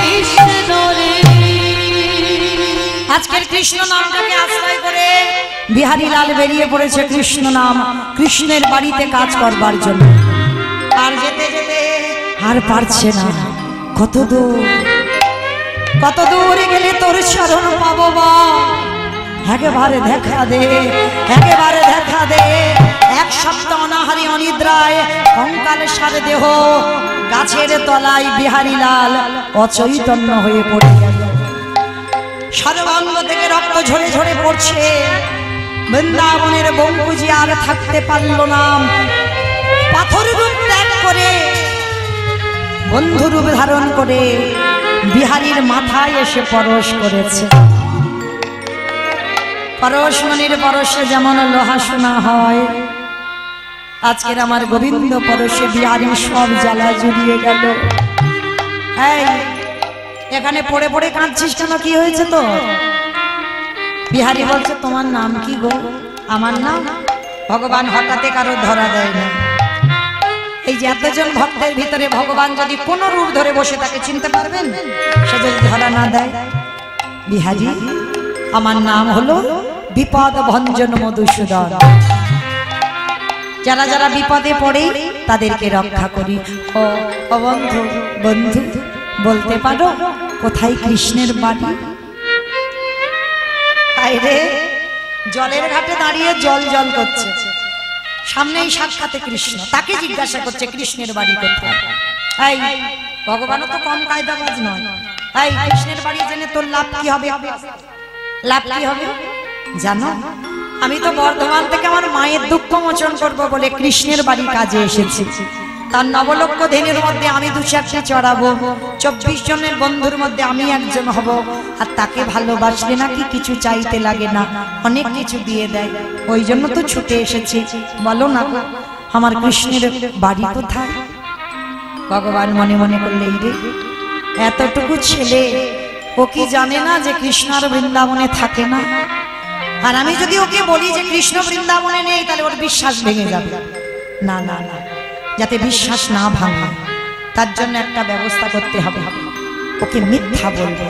কৃষ্ণ আজকের কৃষ্ণ নামটাকে আশ্রয় করে বিহারী লাল বেরিয়ে পড়েছে কৃষ্ণ নাম, কৃষ্ণের বাড়িতে কাজ করবার জন্য। আর যেতে যেতে আর পারছে না, কত দূর, কত দূরে গেলে তোর চরণ পাবো বা, একেবারে দেখা দে, একেবারে দেখা দে। এক সপ্তাহ অনাহারি অনিদ্রায় কঙ্কাল সারে দেহ গাছের তলায় বিহারী লাল অচৈতন্য হয়ে পড়ে গেল। সর্বাঙ্গ থেকে রক্ত ঝরে ঝরে পড়ছে। বৃন্দাবনের বঙ্কুজি আর থাকতে পারল না, পাথর রূপ ত্যাগ করে বন্ধু রূপ ধারণ করে বিহারীর মাথায় এসে পরশ করেছে। পরশমণির পরশে যেমন লোহা সোনা হয়, আজকের আমার গোবিন্দ পরশে বিহারী সব জ্বালা জুড়িয়ে গেল। এই এখানে পড়ে পড়ে কাঁদছিস কেন, কি হয়েছে তো? বিহারী বলছে তোমার নাম কি গো? আমার নাম? ভগবান হঠাৎ কারো ধরা দেয় না। এই যে এতজন ভক্তের ভিতরে ভগবান যদি কোন রূপ ধরে বসে তাকে চিনতে পারবেন? সে যদি ধরা না দেয়। বিহারী আমার নাম হলো বিপদ ভঞ্জন মধুসূদন। যারা যারা বিপদে পড়ে তাদেরকে রক্ষা করি। ও বন্ধু, বন্ধু বলতে পারো কোথায় কৃষ্ণের বাড়ি? রে জলের ঘাটে দাঁড়িয়ে জল জল করছে, সামনেই সাক্ষাতে কৃষ্ণ, তাকে জিজ্ঞাসা করছে কৃষ্ণের বাড়ি কোথায়? এই ভগবানও তো কম কায়দাবাজ নয়। এই কৃষ্ণের বাড়ি জেনে তোর লাভ কি হবে? লাভ কি হবে জানো? আমি তো বর্ধমান থেকে আমার মায়ের দুঃখ মোচন করবো বলে কৃষ্ণের বাড়ি কাজে এসেছি। তার নবলক্ষ ধেনের মধ্যে আমি 2-4টি চড়াবো, 24 জনের বন্ধুর মধ্যে আমি একজন হব। আর তাকে ভালোবাসলে নাকি কিছু চাইতে লাগে না, অনেক কিছু দিয়ে দেয়। ওই জন্য তো ছুটে এসেছি। বলো না আমার কৃষ্ণের বাড়ি কোথায়? ভগবান মনে মনে করলে রে এতটুকু ছেলে, ও কি জানে না যে কৃষ্ণ আর বৃন্দাবনে থাকে না? আর আমি যদি ওকে বলি যে কৃষ্ণ বৃন্দাবনে নেই, তাহলে ওর বিশ্বাস ভেঙে যাবে। না না না, যাতে বিশ্বাস না ভাঙে তার জন্য একটা ব্যবস্থা করতে হবে। ওকে মিথ্যা বলবো।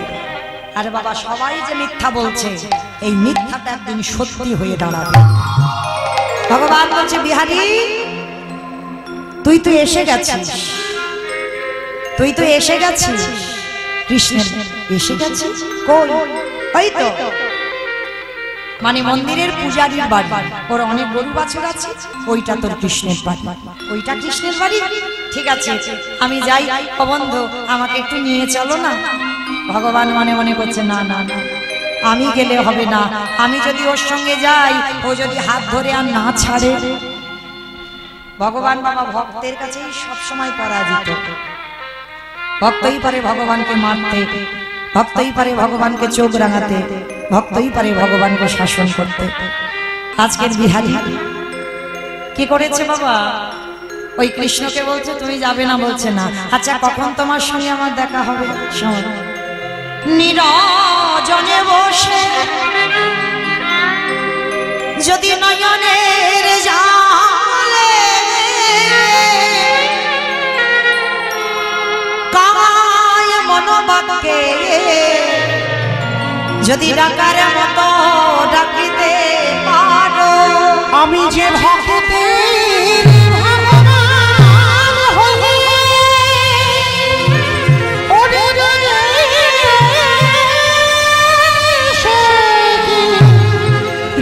আরে বাবা, সবাই যে মিথ্যা বলছে, এই মিথ্যাটা একদিন সত্যি হয়ে দাঁড়াবে। ভগবান বলছে বিহারী তুই তো এসে গেছিস, তুই তো এসে গেছিস। কৃষ্ণ এসে গেছিস? কই? ওই তো মানে মন্দিরের পূজারীর বাড়ি, ওর অনেক গরু বাছুর আছে, ওইটা তোর কৃষ্ণের বাড়ি। ওইটা কৃষ্ণের বাড়ি, ঠিক আছে আমি যাই। ও বন্ধু আমাকে একটু নিয়ে চলো না। ভগবান মনে মনে করছে না না না, আমি গেলে হবে না, আমি যদি ওর সঙ্গে যাই, ও যদি হাত ধরে আর না ছাড়ে। ভগবান বাবা ভক্তের কাছেই সবসময় পরাজিত। ভক্তই পারে ভগবানকে মারতে, ভক্তই পারে ভগবানকে চোখ রাঙাতে, ভক্তই পারে ভগবানকে শাসন করতে। আজকের বিহারী কি করেছে বাবা? ওই কৃষ্ণকে বলছে তুমি যাবে না, বলছে না। আচ্ছা কখন তোমার সঙ্গে আমার দেখা হবে? শোন, নিরজনে বসে যদি নয়নের জালে কায় মনোবাক্যে যদি ডাকার মতো ডাকিতে পারো, আমি যে ভক্তের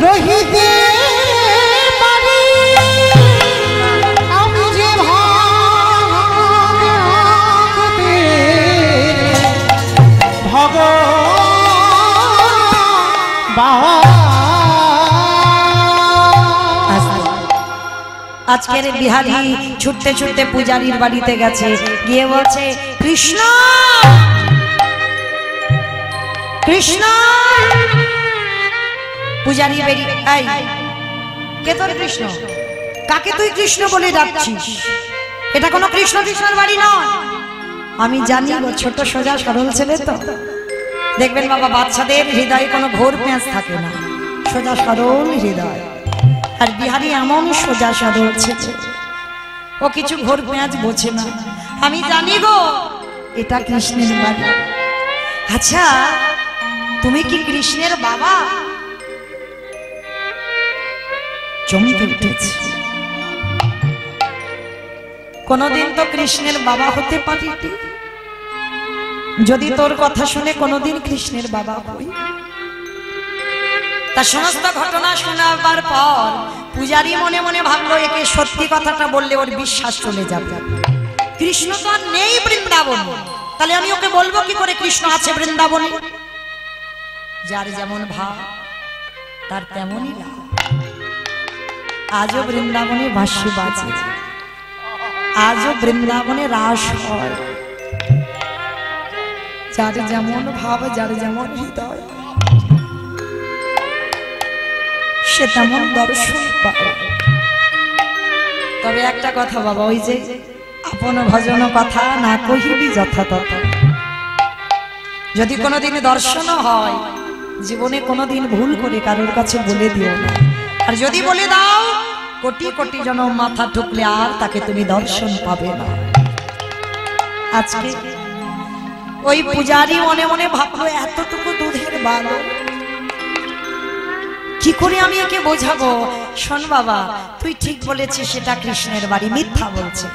রহিতে পারি, আমি যে আজকের বিহারী ছুটতে ছুটতে পূজারীর বাড়িতে গেছে, গিয়ে বলছে কৃষ্ণ কৃষ্ণ। পূজারী বেরিয়ে, এই কে তোর কৃষ্ণ? কাকে তুই কৃষ্ণ বলে ডাকছিস? এটা কোনো কৃষ্ণ কৃষ্ণের বাড়ি নয়। আমি জানি ও ছোট সোজা সরল ছেলে তো। দেখবেন বাবা বাচ্চাদের হৃদয়ে কোনো ঘোর পেঁয়াজ থাকে না, সোজা সরল হৃদয়। আর বিহারী এমন সোজা সরল ছেলে, ও কিছু ঘোর পেঁয়াজ বোঝে না। আমি জানি গো এটা কৃষ্ণের বাড়ি। আচ্ছা তুমি কি কৃষ্ণের বাবা? চমকে উঠেছে। কোনদিন তো কৃষ্ণের বাবা হতে পারি, যদি তোর কথা শুনে কোনদিন কৃষ্ণের বাবা হই। তার সমস্ত ঘটনা শোনাবার পর পূজারী মনে মনে ভাবলো একে সত্যি কথাটা বললে ওর বিশ্বাস চলে যাবে। কৃষ্ণ তো আর নেই বৃন্দাবন, তাহলে আমি ওকে বলবো কি করে কৃষ্ণ আছে বৃন্দাবনে? যার যেমন ভাব তার তেমনই লাভ। আজও বৃন্দাবনে বাঁশি বাজে, আজও বৃন্দাবনে রাস হয়। যার যেমন ভাব, যার যেমন হৃদয়, সে তেমন দর্শন পায়। তবে একটা কথা বাবা, ওই যে আপন ভজন কথা না কহিবি যথাতথা। যদি কোনোদিন দর্শন হয়, জীবনে কোনোদিন ভুল করে কারোর কাছে বলে দিও না। আর যদি বলে দাও, কোটি কোটি জনম মাথা ঠুকলে আর তাকে তুমি দর্শন পাবে না। আজকে ওই পূজারী মনে মনে ভাবলো এতটুকু দুধের বালক, কি করে আমি একে বোঝাবো? শোন বাবা, তুই ঠিক বলেছিস সেটা কৃষ্ণের বাড়ি, মিথ্যা বলছে।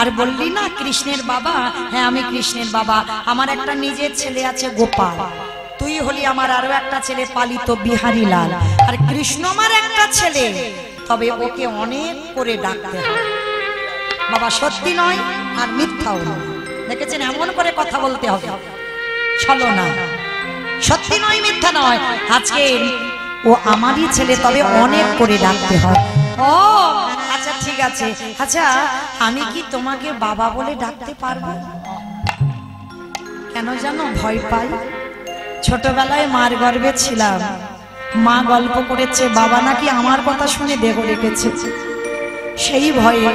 আর বললি না কৃষ্ণের বাবা? হ্যাঁ আমি কৃষ্ণের বাবা। আমার একটা নিজের ছেলে আছে গোপাল, তুই হলি আমার আরো একটা ছেলে পালিত বিহারী লাল, আর কৃষ্ণ আমার একটা ছেলে। তবে ওকে অনেক করে ডাকতে হয় বাবা, সত্যি নয় আর মিথ্যাও নয়। দেখেছেন এমন করে কথা বলতে হবে, চলো না, সত্যি নয় মিথ্যা নয়। আজকে ও আমারই ছেলে, তবে অনেক করে ডাকতে হয়। ও আচ্ছা ঠিক আছে। আচ্ছা আমি কি তোমাকে বাবা বলে ডাকতে পারবো? কেন জানো ভয় পাই? ছোটবেলায় মার গর্ভে ছিলাম, মা গল্প করেছে বাবা নাকি আমার কথা শুনে দেহ রেখেছে। সেই ভয়ে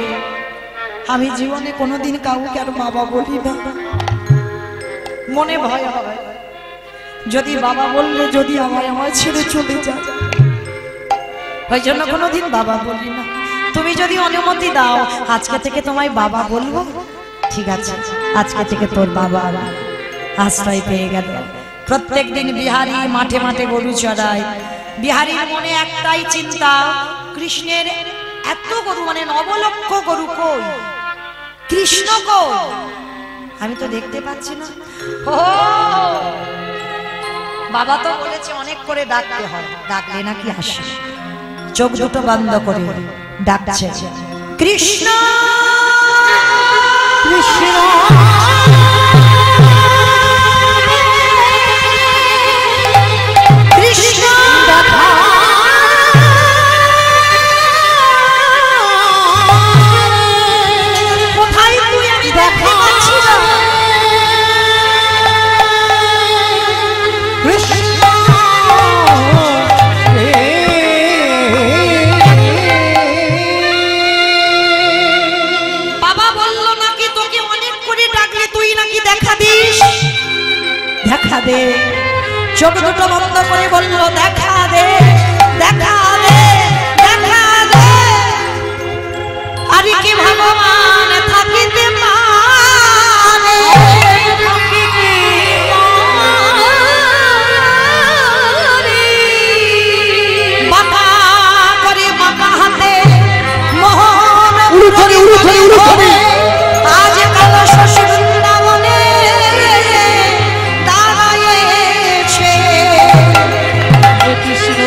আমি জীবনে কোনোদিন কাউকে আর বাবা বলি না। মনে ভয় হয় যদি বাবা বললে যদি আমার ছেড়ে চলে যায়, ওই জন্য কোনোদিন বাবা বলি না। তুমি যদি অনুমতি দাও আজকে থেকে তোমায় বাবা বলবো। ঠিক আছে, আজকে থেকে তোর বাবা আশ্রয় পেয়ে গেল। প্রত্যেক দিন বিহারী মাঠে মাঠে গরু চড়ায়। বিহারীর মনে একটাই চিন্তা, কৃষ্ণের এত গরু, মানে 9 লক্ষ গরু কই, কৃষ্ণ কই? আমি তো দেখতে পাচ্ছি না। ও বাবা তো বলেছে অনেক করে ডাকতে হয়, ডাকলে নাকি আসে। চোখ দুটো বন্ধ করে ডাকছে, কৃষ্ণ কৃষ্ণ কৃষ্ণ কোথায় তুই? আমি দেখতে পাচ্ছি না। কৃষ্ণ বাবা বললো নাকি তোকে অনেক করে ডাকলে তুই নাকি দেখা দিস। দেখা দে। চোখ দুটো বন্ধ করে বললো দেখা দে, দেখা দে, দেখা দে। আরে কি ভগবান থাকিতে পারে, থাকিতে পারে। বাঁকা করে বাঁকা হাতে মোহন উড়ুথলি, উড়ুথলি, উড়ুথলি। আজ কালো শশী বৃন্দাবনে দাঁড়ায়েছে কৃষ্ণ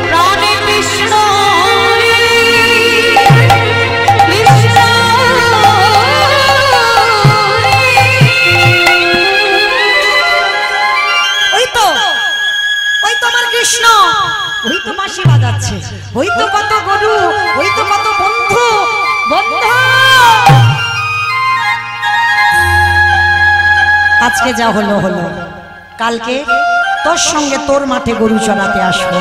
প্রাণে কৃষ্ণ কৃষ্ণ ওই তো আমার কৃষ্ণ, ওই তো বাঁশি বাজাচ্ছে, ওই তো কত গরু, ওই তো কত বন্ধু বন্ধু। আজকে যা হলো হলো, কালকে তোর সঙ্গে তোর মাঠে গরু চড়াতে আসবো।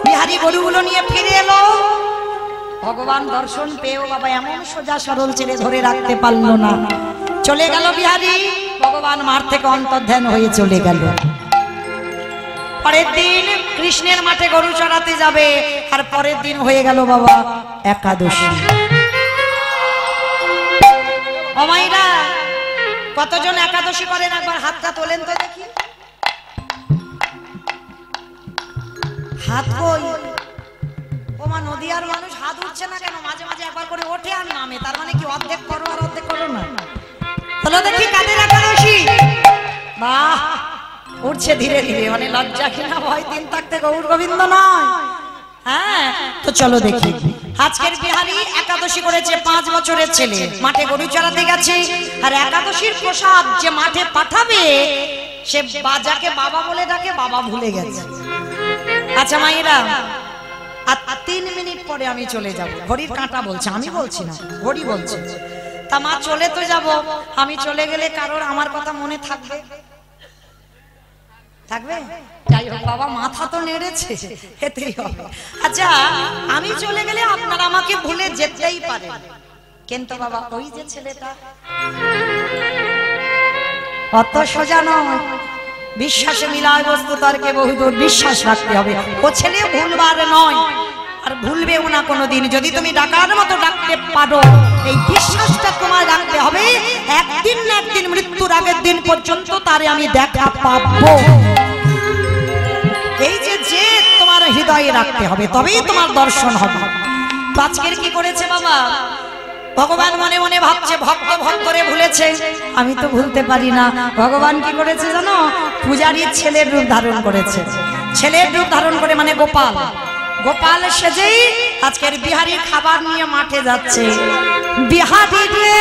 বিহারি গরুগুলো নিয়ে ফিরে এলো। ভগবান দর্শন পেয়েও বাবা এমন সোজা সরল ছেড়ে ধরে রাখতে পারলো না, চলে গেল বিহারি। ভগবান মাঠ থেকে অন্তর্ধান হয়ে চলে গেল। পরের দিন কৃষ্ণের মাঠে গরু চড়াতে যাবে, আর পরের দিন হয়ে গেল বাবা একাদশী। ও মাইরা, কতজন একাদশী করেন একবার হাতটা তোলেন তো দেখি। হাত কই? ও মা, নদীয়ার মানুষ হাত উঠছে না কেন? মাঝে মাঝে একবার করে ওঠে আর নামে, তার মানে কি অর্ধেক করো আর অর্ধেক করো না? তাহলে দেখি কাদের একাদশী। বাহ, উঠছে ধীরে ধীরে, মানে লজ্জা কিনা ভয় দিন থাকতে গৌর গোবিন্দ নয়। হ্যাঁ, তো চলো দেখি। আজকের বিহারি একাদশী করেছে, 5 বছরের ছেলে, মাঠে গরু চড়াতে গেছে। আর একাদশীর প্রসাদ যে মাঠে পাঠাবে, সে বাজাকে বাবা বলে ডাকে, বাবা ভুলে গেছে। আচ্ছা মায়েরা, আর 3 মিনিট পরে আমি চলে যাব। ঘড়ির কাঁটা বলছে, আমি বলছি না, ঘড়ি বলছে। তা মা চলে তো যাব, আমি চলে গেলে কারোর আমার কথা মনে থাকবে? থাকবে? যাই হোক বাবা, মাথা তো নেড়েছে, এতেই হবে। আচ্ছা, আমি চলে গেলে আপনারা আমাকে ভুলে যেতেই পারেন, কিন্তু বাবা ওই যে ছেলেটা অত সোজা নয়। বিশ্বাসে মিলায় বস্তু তর্কে বহুদূর, বিশ্বাস রাখতে হবে। ও ছেলে ভুলবার নয়, আর ভুলবেও না কোনোদিন। যদি তুমি ডাকার মতো ডাকতে পারো, এই বিশ্বাসটা তোমার রাখতে হবে। একদিন না একদিন, মৃত্যুর আগের দিন পর্যন্ত তারে আমি দেখা পাবো। এই যে তোমার হৃদয়ে রাখতে হবে, তবেই তোমার দর্শন হবে। আজকের কি করেছে বাবা? ভগবান মনে মনে ভাবছে ভক্ত ভক্তরে ভুলেছে, আমি তো ভুলতে পারি না। ভগবান কি করেছে জানো? পূজারীর ছেলের রূপ ধারণ করেছে। ছেলের রূপ ধারণ করে মানে গোপাল, গোপাল সেজেই আজকের বিহারীর খাবার নিয়ে মাঠে যাচ্ছে। বিহারী রে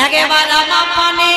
একেবার আমার পানে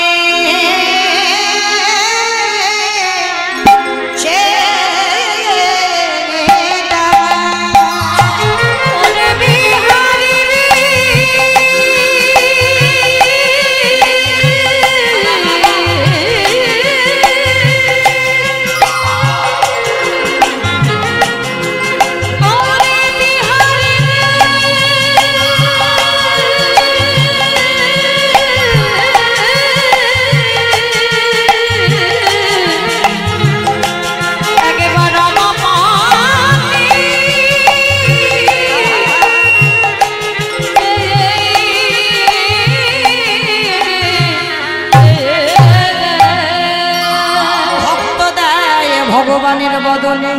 ভগবানের বদলে,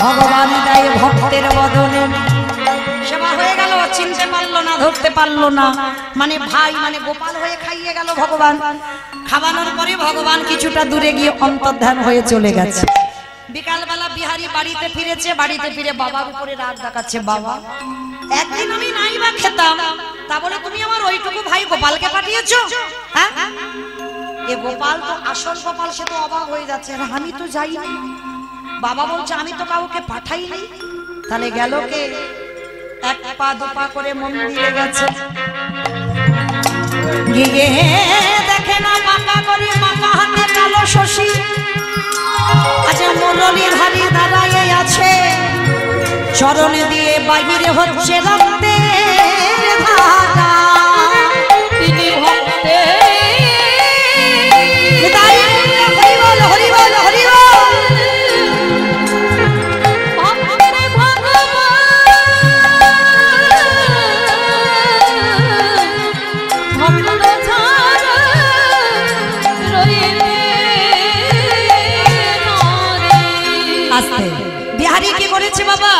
ভগবান দেয় ভক্তের বদলে। ধরতে পারলো না, মানে ভাই মানে গোপাল হয়ে খাইয়ে গেল ভগবান। খাওয়ানোর পরে ভগবান কিছুটা দূরে গিয়ে অন্তর্ধান হয়ে চলে গেছে। বিকালবেলা বিহারী বাড়িতে ফিরেছে, বাড়িতে ফিরে বাবার উপরে রাগ দেখাচ্ছে। বাবা, একদিন আমি নাই বা খেতাম, তা বলে তুমি আমার ওইটুকু ভাই গোপালকে পাঠিয়েছো? হ্যাঁ, এ গোপাল তো আসল গোপাল, সে তো অবাক হয়ে যাচ্ছে, আমি তো যাইনি। বাবা বলছে আমি তো কাউকে পাঠাইনি। তাহলে গেল কে? এক পা দুপা করে মন্দিরে গেছে, গিয়ে দেখে না মাকা করে, মাকা হাতে কালো শশী, আচ্ছা মুরলী ধারী দাঁড়ায় আছে, চরণে দিয়ে বাইরে হচ্ছে রক্তের ধারা। তিনি ভক্তে হরি বল হরি বল। বিহারী কি করেছে বাবা?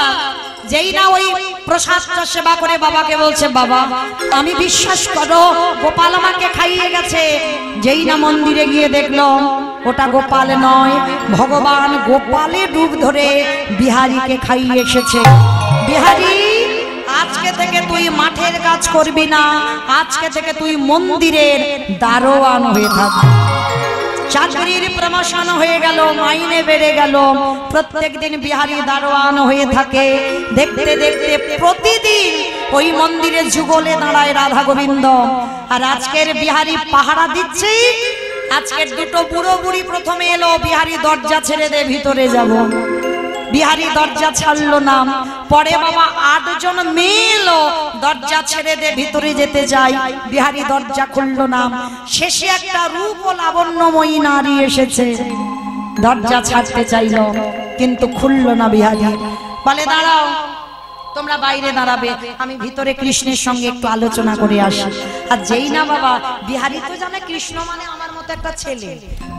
যেই না ওই প্রসাদটা সেবা করে বাবাকে বলছে, বাবা আমি বিশ্বাস করো গোপাল আমাকে খাইয়ে গেছে। যেই না মন্দিরে গিয়ে দেখলো ওটা গোপাল নয়, ভগবান গোপালের রূপ ধরে বিহারীকে খাইয়ে এসেছে। বিহারী, আজকে থেকে তুই মাঠের কাজ করবি না, আজকে থেকে তুই মন্দিরের দারোয়ান হয়ে থাকবি। চাকরির প্রমোশন হয়ে গেল, মাইনে বেড়ে গেল, প্রত্যেকদিন বিহারী দারোয়ান হয়ে থাকে। দেখতে দেখতে প্রতিদিন ওই মন্দিরে যুগলে দাঁড়ায় রাধা গোবিন্দ, আর আজকের বিহারী পাহারা দিচ্ছে। আজকের দুটো বুড়ো বুড়ি প্রথমে এলো, বিহারী দরজা ছেড়ে দে ভিতরে যাব। বিহারী দরজা ছাড়লো না। পরে বাবা 8 জন মেয়ে এলো, দরজা ছেড়ে দে ভিতরে যেতে যাই, বিহারী দরজা খুললো না। শেষে একটা রূপ ও লাবণ্যময়ী নারী এসেছে, দরজা ছাড়তে চাইলো কিন্তু খুললো না বিহারী। বলে দাঁড়াও, তোমরা বাইরে দাঁড়াবে, আমি ভিতরে কৃষ্ণের সঙ্গে একটু আলোচনা করে আসি। আর যেই না বাবা, বিহারী তো জানে কৃষ্ণ মানে আমার মতো একটা ছেলে।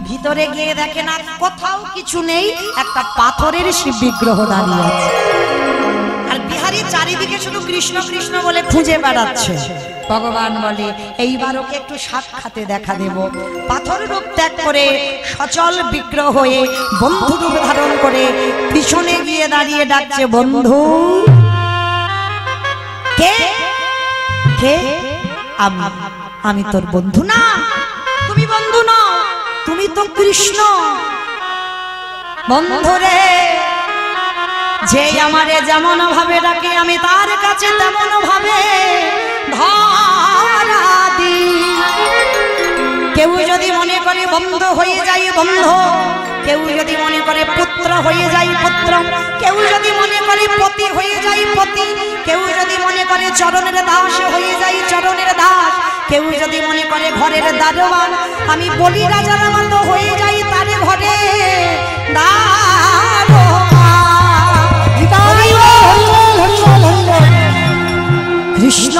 ভিতরে গিয়ে দেখে না কোথাও কিছু নেই, একটা পাথরের শিব বিগ্রহ দাঁড়িয়ে আছে। আর বিহারী চারিদিকে শুধু কৃষ্ণ কৃষ্ণ বলে খুঁজে বেড়াচ্ছে। ভগবান বলে এইবার ওকে একটু সাক্ষাতে দেখা দেব। পাথর রূপ ত্যাগ করে সচল বিগ্রহ হয়ে বন্ধু রূপ ধারণ করে পিছনে গিয়ে দাঁড়িয়ে ডাকছে, বন্ধু। কে কে? আমি তোর বন্ধু না। তুমি বন্ধু নও, তুমি তো কৃষ্ণ। বন্ধুরে, যে আমারে যেমন ভাবে ডাকে আমি তার কাছে তেমন ভাবে ধরা দিই। কেউ যদি মনে করে বন্ধু হয়ে যাই বন্ধু, কেউ যদি মনে করে পুত্র হয়ে যাই পুত্র, কেউ যদি মনে করে পতি হয়ে যাই পতি, কেউ যদি মনে করে চরণের দাস হয়ে যাই চরণের দাস, কেউ যদি মনে করে ঘরের দারোয়ান, আমি বলি রাজার মতো হয়ে যাই তার ঘরে কৃষ্ণ।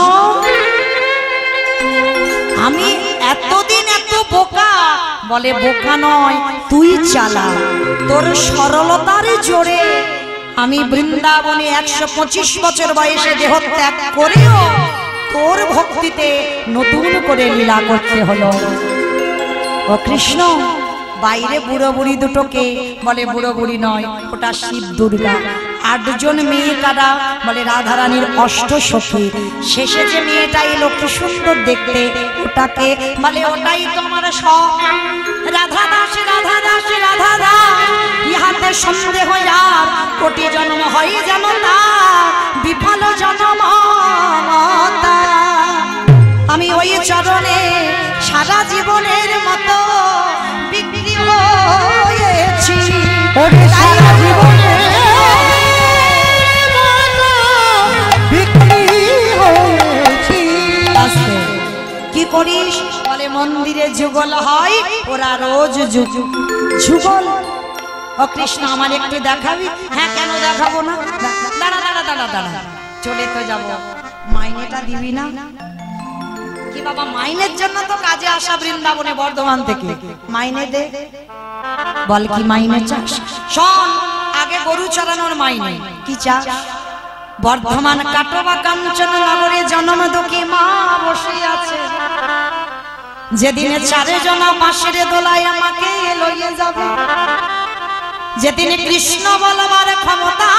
আমি এতদিন এত বোকা, বলে বোকা নয়, তুই চালা। তোর সরলতার জোরে আমি বৃন্দাবনে 125 বছর বয়সে দেহ ত্যাগ করেও তোর ভক্তিতে নতুন করে লীলা করতে হলো। ও কৃষ্ণ, বাইরে বুড়ো বুড়ি দুটোকে বলে বুড়ো বুড়ি নয়, ওটা শিব দুর্গা। 8 জন মেয়ে কারা? বলে রাধারানীর অষ্টসখী। শেষে যে মেয়েটা এলো কি সুন্দর দেখতে, ওটাকে বলে ওটাই তোমার সব। রাধা দাস রাধা দাস রাধা দাস, ইহাতে সন্দেহ আর কোটি জন্ম হয় যেন তা বিফল জন্ম। আমি ওই চরণে সারা জীবনের মতো বিক্রি হয়েছি। সারা জীবনে কি করিস? বলে মন্দিরে যুগল হয়, ওরা রোজ যুগল। ও কৃষ্ণ, আমার একটু দেখাবি? হ্যাঁ, কেন দেখাবো না? দাঁড়া দাঁড়া দাঁড়া দাঁড়া, চলে তো যাবো, মাইনেটা দিবি না? কি বাবা, মাইনের জন্য তো কাজে আসা বৃন্দাবনে বর্ধমান থেকে, মাইনে দে। বল কি মাইনে চাস? শোন, আগে গরু চড়ানোর মাইনে কি চাস? বর্ধমান কাটোয়া কাঞ্চন নগরে জন্ম দুঃখী মা বসে আছে, যেদিনে চারে জনা বাঁশের দোলায় আমাকে লইয়ে যাবে, যেদিনে কৃষ্ণ বলবার ক্ষমতা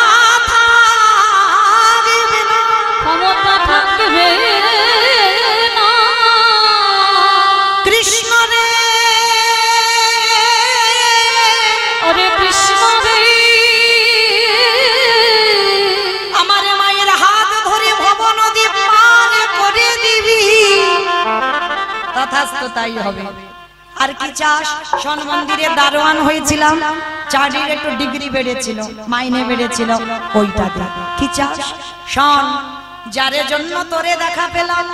থাকবে না, ক্ষমতা থাকবে না। কৃষ্ণ রে ওরে কৃষ্ণ রে, আমার মায়ের হাত ধরে ভব নদী পার করে দিবি, তথাস্তু তাই হবে। আর কি চাস? শোন, মন্দিরে দারোয়ান হয়েছিলাম, চাকরির একটু ডিগ্রি বেড়েছিল, মাইনে বেড়েছিল, ওইটা দে। কি চাস? শোন, যারে জন্য তোরে দেখা পেলাম।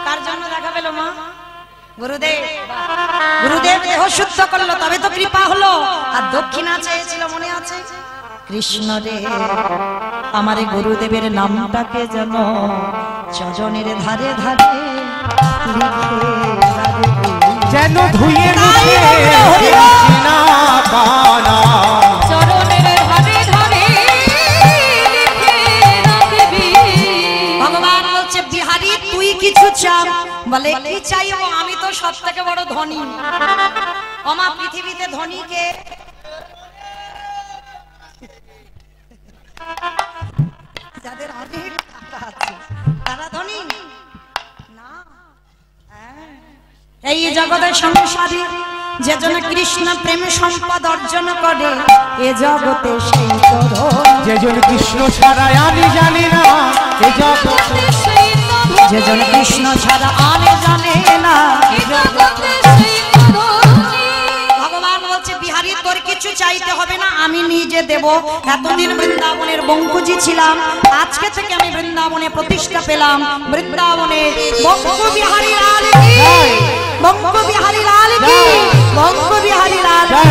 কার জন্য দেখা পেল মা? গুরুদেব। গুরুদেব দেহ শুদ্ধ করলো, তবে তো কৃপা হলো। আর দক্ষিণা চেয়েছিল, মনে আছে? কৃষ্ণ রে, আমারে গুরুদেবের নামটাকে যেন চজনের ধারে ধারে লিখে রাখবি, যেন ধুয়ে মুছে না বানা, চরণের ধারে ধারে লিখে রাখবি। ভগবান বলছে, বিহারী তুই কিছু চাও? বলে, কি চাইবো? আমি তো সব থেকে বড় ধনী। ওমা, পৃথিবীতে ধনীকে যাদের অনেক টাকা আছে তারা ধনী না। এই জগতের সংসারী যে জন কৃষ্ণ প্রেমে সম্পদ অর্জন করে, এ জগতে সেই তো ধনী। যে জন কৃষ্ণ ছাড়া আমি জানি না, এ জগতে সেই তো ধনী, যে জন কৃষ্ণ ছাড়া আনে জানে না। এই জগতে সেই তো ধনী। ভগবান বলছে, বিহারী তোর কিছু চাইতে হবে না, আমি নিজে দেব। এতদিন বৃন্দাবনের বঙ্কুজি ছিলাম, আজকে থেকে আমি বৃন্দাবনে প্রতিষ্ঠা পেলাম। বৃন্দাবনে বঙ্কু বিহারী লাল কি, বঙ্কু বিহারী লাল কি, বঙ্কু বিহারী লাল কি।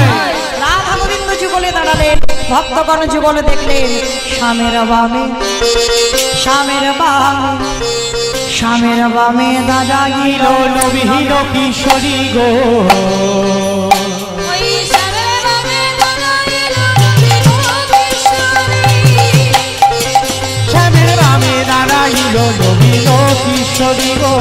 রাধা গোবিন্দ যুগলে দাঁড়ালেন, ভক্তগণ যুগলে দেখলেন, স্বামীর বামে, স্বামীর বামে, স্বামীর বামে দাঁড়াইল নবীন কিশোরী গো, ওই শরণে দাঁড়াইল কিশোরী। শ্যামের রামে দাঁড়াইল নবীন কিশোরী গো।